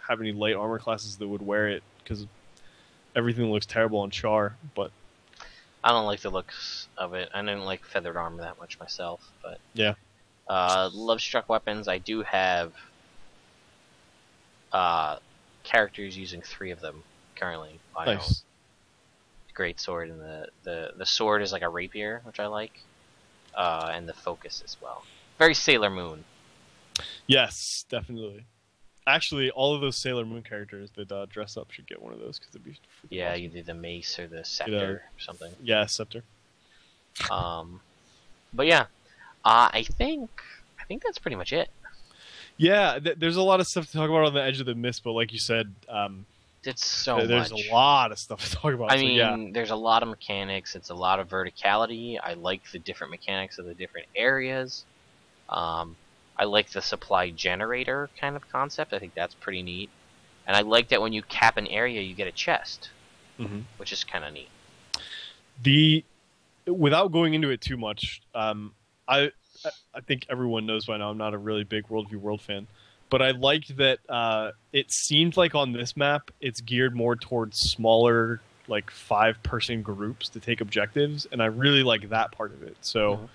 have any light armor classes that would wear it, because everything looks terrible on Char. But I don't like the looks of it. I don't like feathered armor that much myself. But yeah, love struck weapons. I do have characters using 3 of them currently. Nice. Great sword, and the sword is like a rapier, which I like, and the focus as well. Very Sailor Moon. Yes, definitely. Actually, all of those Sailor Moon characters that dress up should get one of those, because it'd be awesome. Either the mace or the scepter or something. Yeah, scepter. But yeah, I think that's pretty much it. Yeah, there's a lot of stuff to talk about on the Edge of the Mist, but like you said, it's there's much. A lot of stuff to talk about. I mean, there's a lot of mechanics. It's a lot of verticality. I like the different mechanics of the different areas. I like the supply generator kind of concept. I think that's pretty neat. And I like that when you cap an area, you get a chest, which is kind of neat. Without going into it too much, I think everyone knows by now I'm not a really big World v. World fan, but I liked that it seemed like on this map it's geared more towards smaller, like 5-person groups to take objectives, and I really like that part of it. So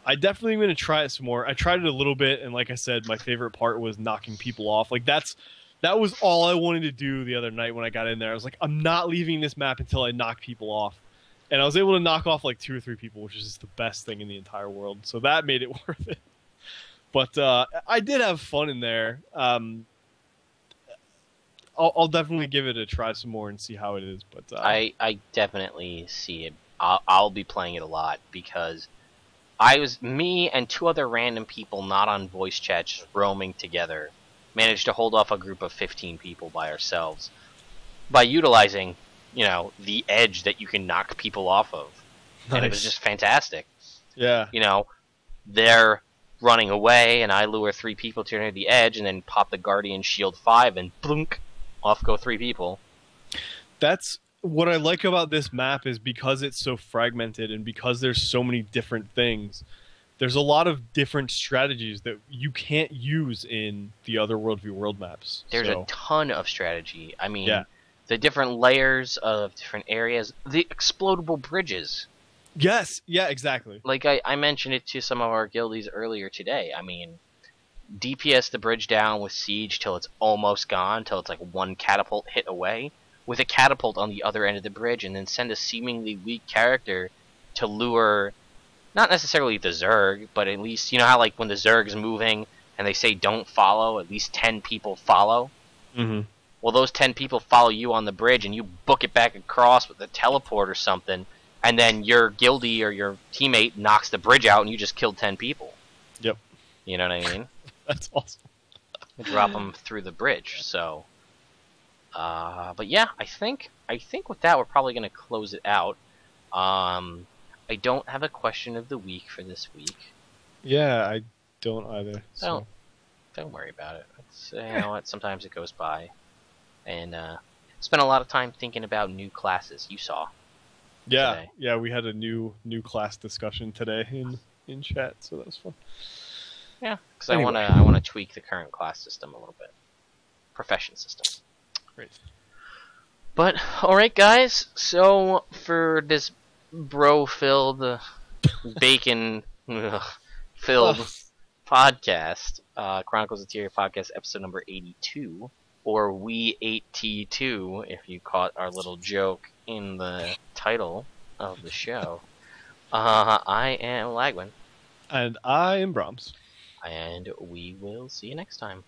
I definitely am going to try it some more. I tried it a little bit, and like I said, my favorite part was knocking people off. Like that was all I wanted to do the other night when I got in there. I was like, I'm not leaving this map until I knock people off. And I was able to knock off like 2 or 3 people, which is just the best thing in the entire world. So that made it worth it. But I did have fun in there. I'll definitely give it a try some more and see how it is. But I definitely see it. I'll be playing it a lot, because me and 2 other random people not on voice chat, just roaming together, managed to hold off a group of 15 people by ourselves by utilizing, the edge that you can knock people off of. Nice. And it was just fantastic. Yeah. They're running away, and I lure 3 people to near the edge, and then pop the Guardian Shield 5, and blunk, off go 3 people. That's what I like about this map, is because it's so fragmented and because there's so many different things, there's a lot of different strategies that you can't use in the other World v. World maps. There's a ton of strategy. I mean, yeah. The different layers of different areas, the explodable bridges. Yes, yeah, exactly. Like I mentioned it to some of our guildies earlier today. I mean, DPS the bridge down with siege till it's almost gone, till it's like 1 catapult hit away, with a catapult on the other end of the bridge, and then send a seemingly weak character to lure, not necessarily the Zerg, but at least, you know how like when the Zerg's moving and they say don't follow, at least 10 people follow? Well, those 10 people follow you on the bridge, and you book it back across with a teleport or something, and then your guildie or your teammate knocks the bridge out, and you just killed 10 people. Yep. You know what I mean? That's awesome. Drop them through the bridge, so... but yeah, I think with that we're probably going to close it out. I don't have a question of the week for this week. Yeah, I don't either. So. Don't worry about it. It's, you know what? Sometimes it goes by. and spent a lot of time thinking about new classes. You saw. Today. Yeah, we had a new class discussion today in chat, so that was fun. Yeah, because Anyway. I wanna tweak the current class system a little bit, profession system. Great. But all right, guys. So for this bro-filled, bacon-filled podcast, Chronicles of Tyria podcast, episode number 82, or We 8T2, if you caught our little joke in the title of the show. I am Lagwyn. And I am Bromms. And we will see you next time.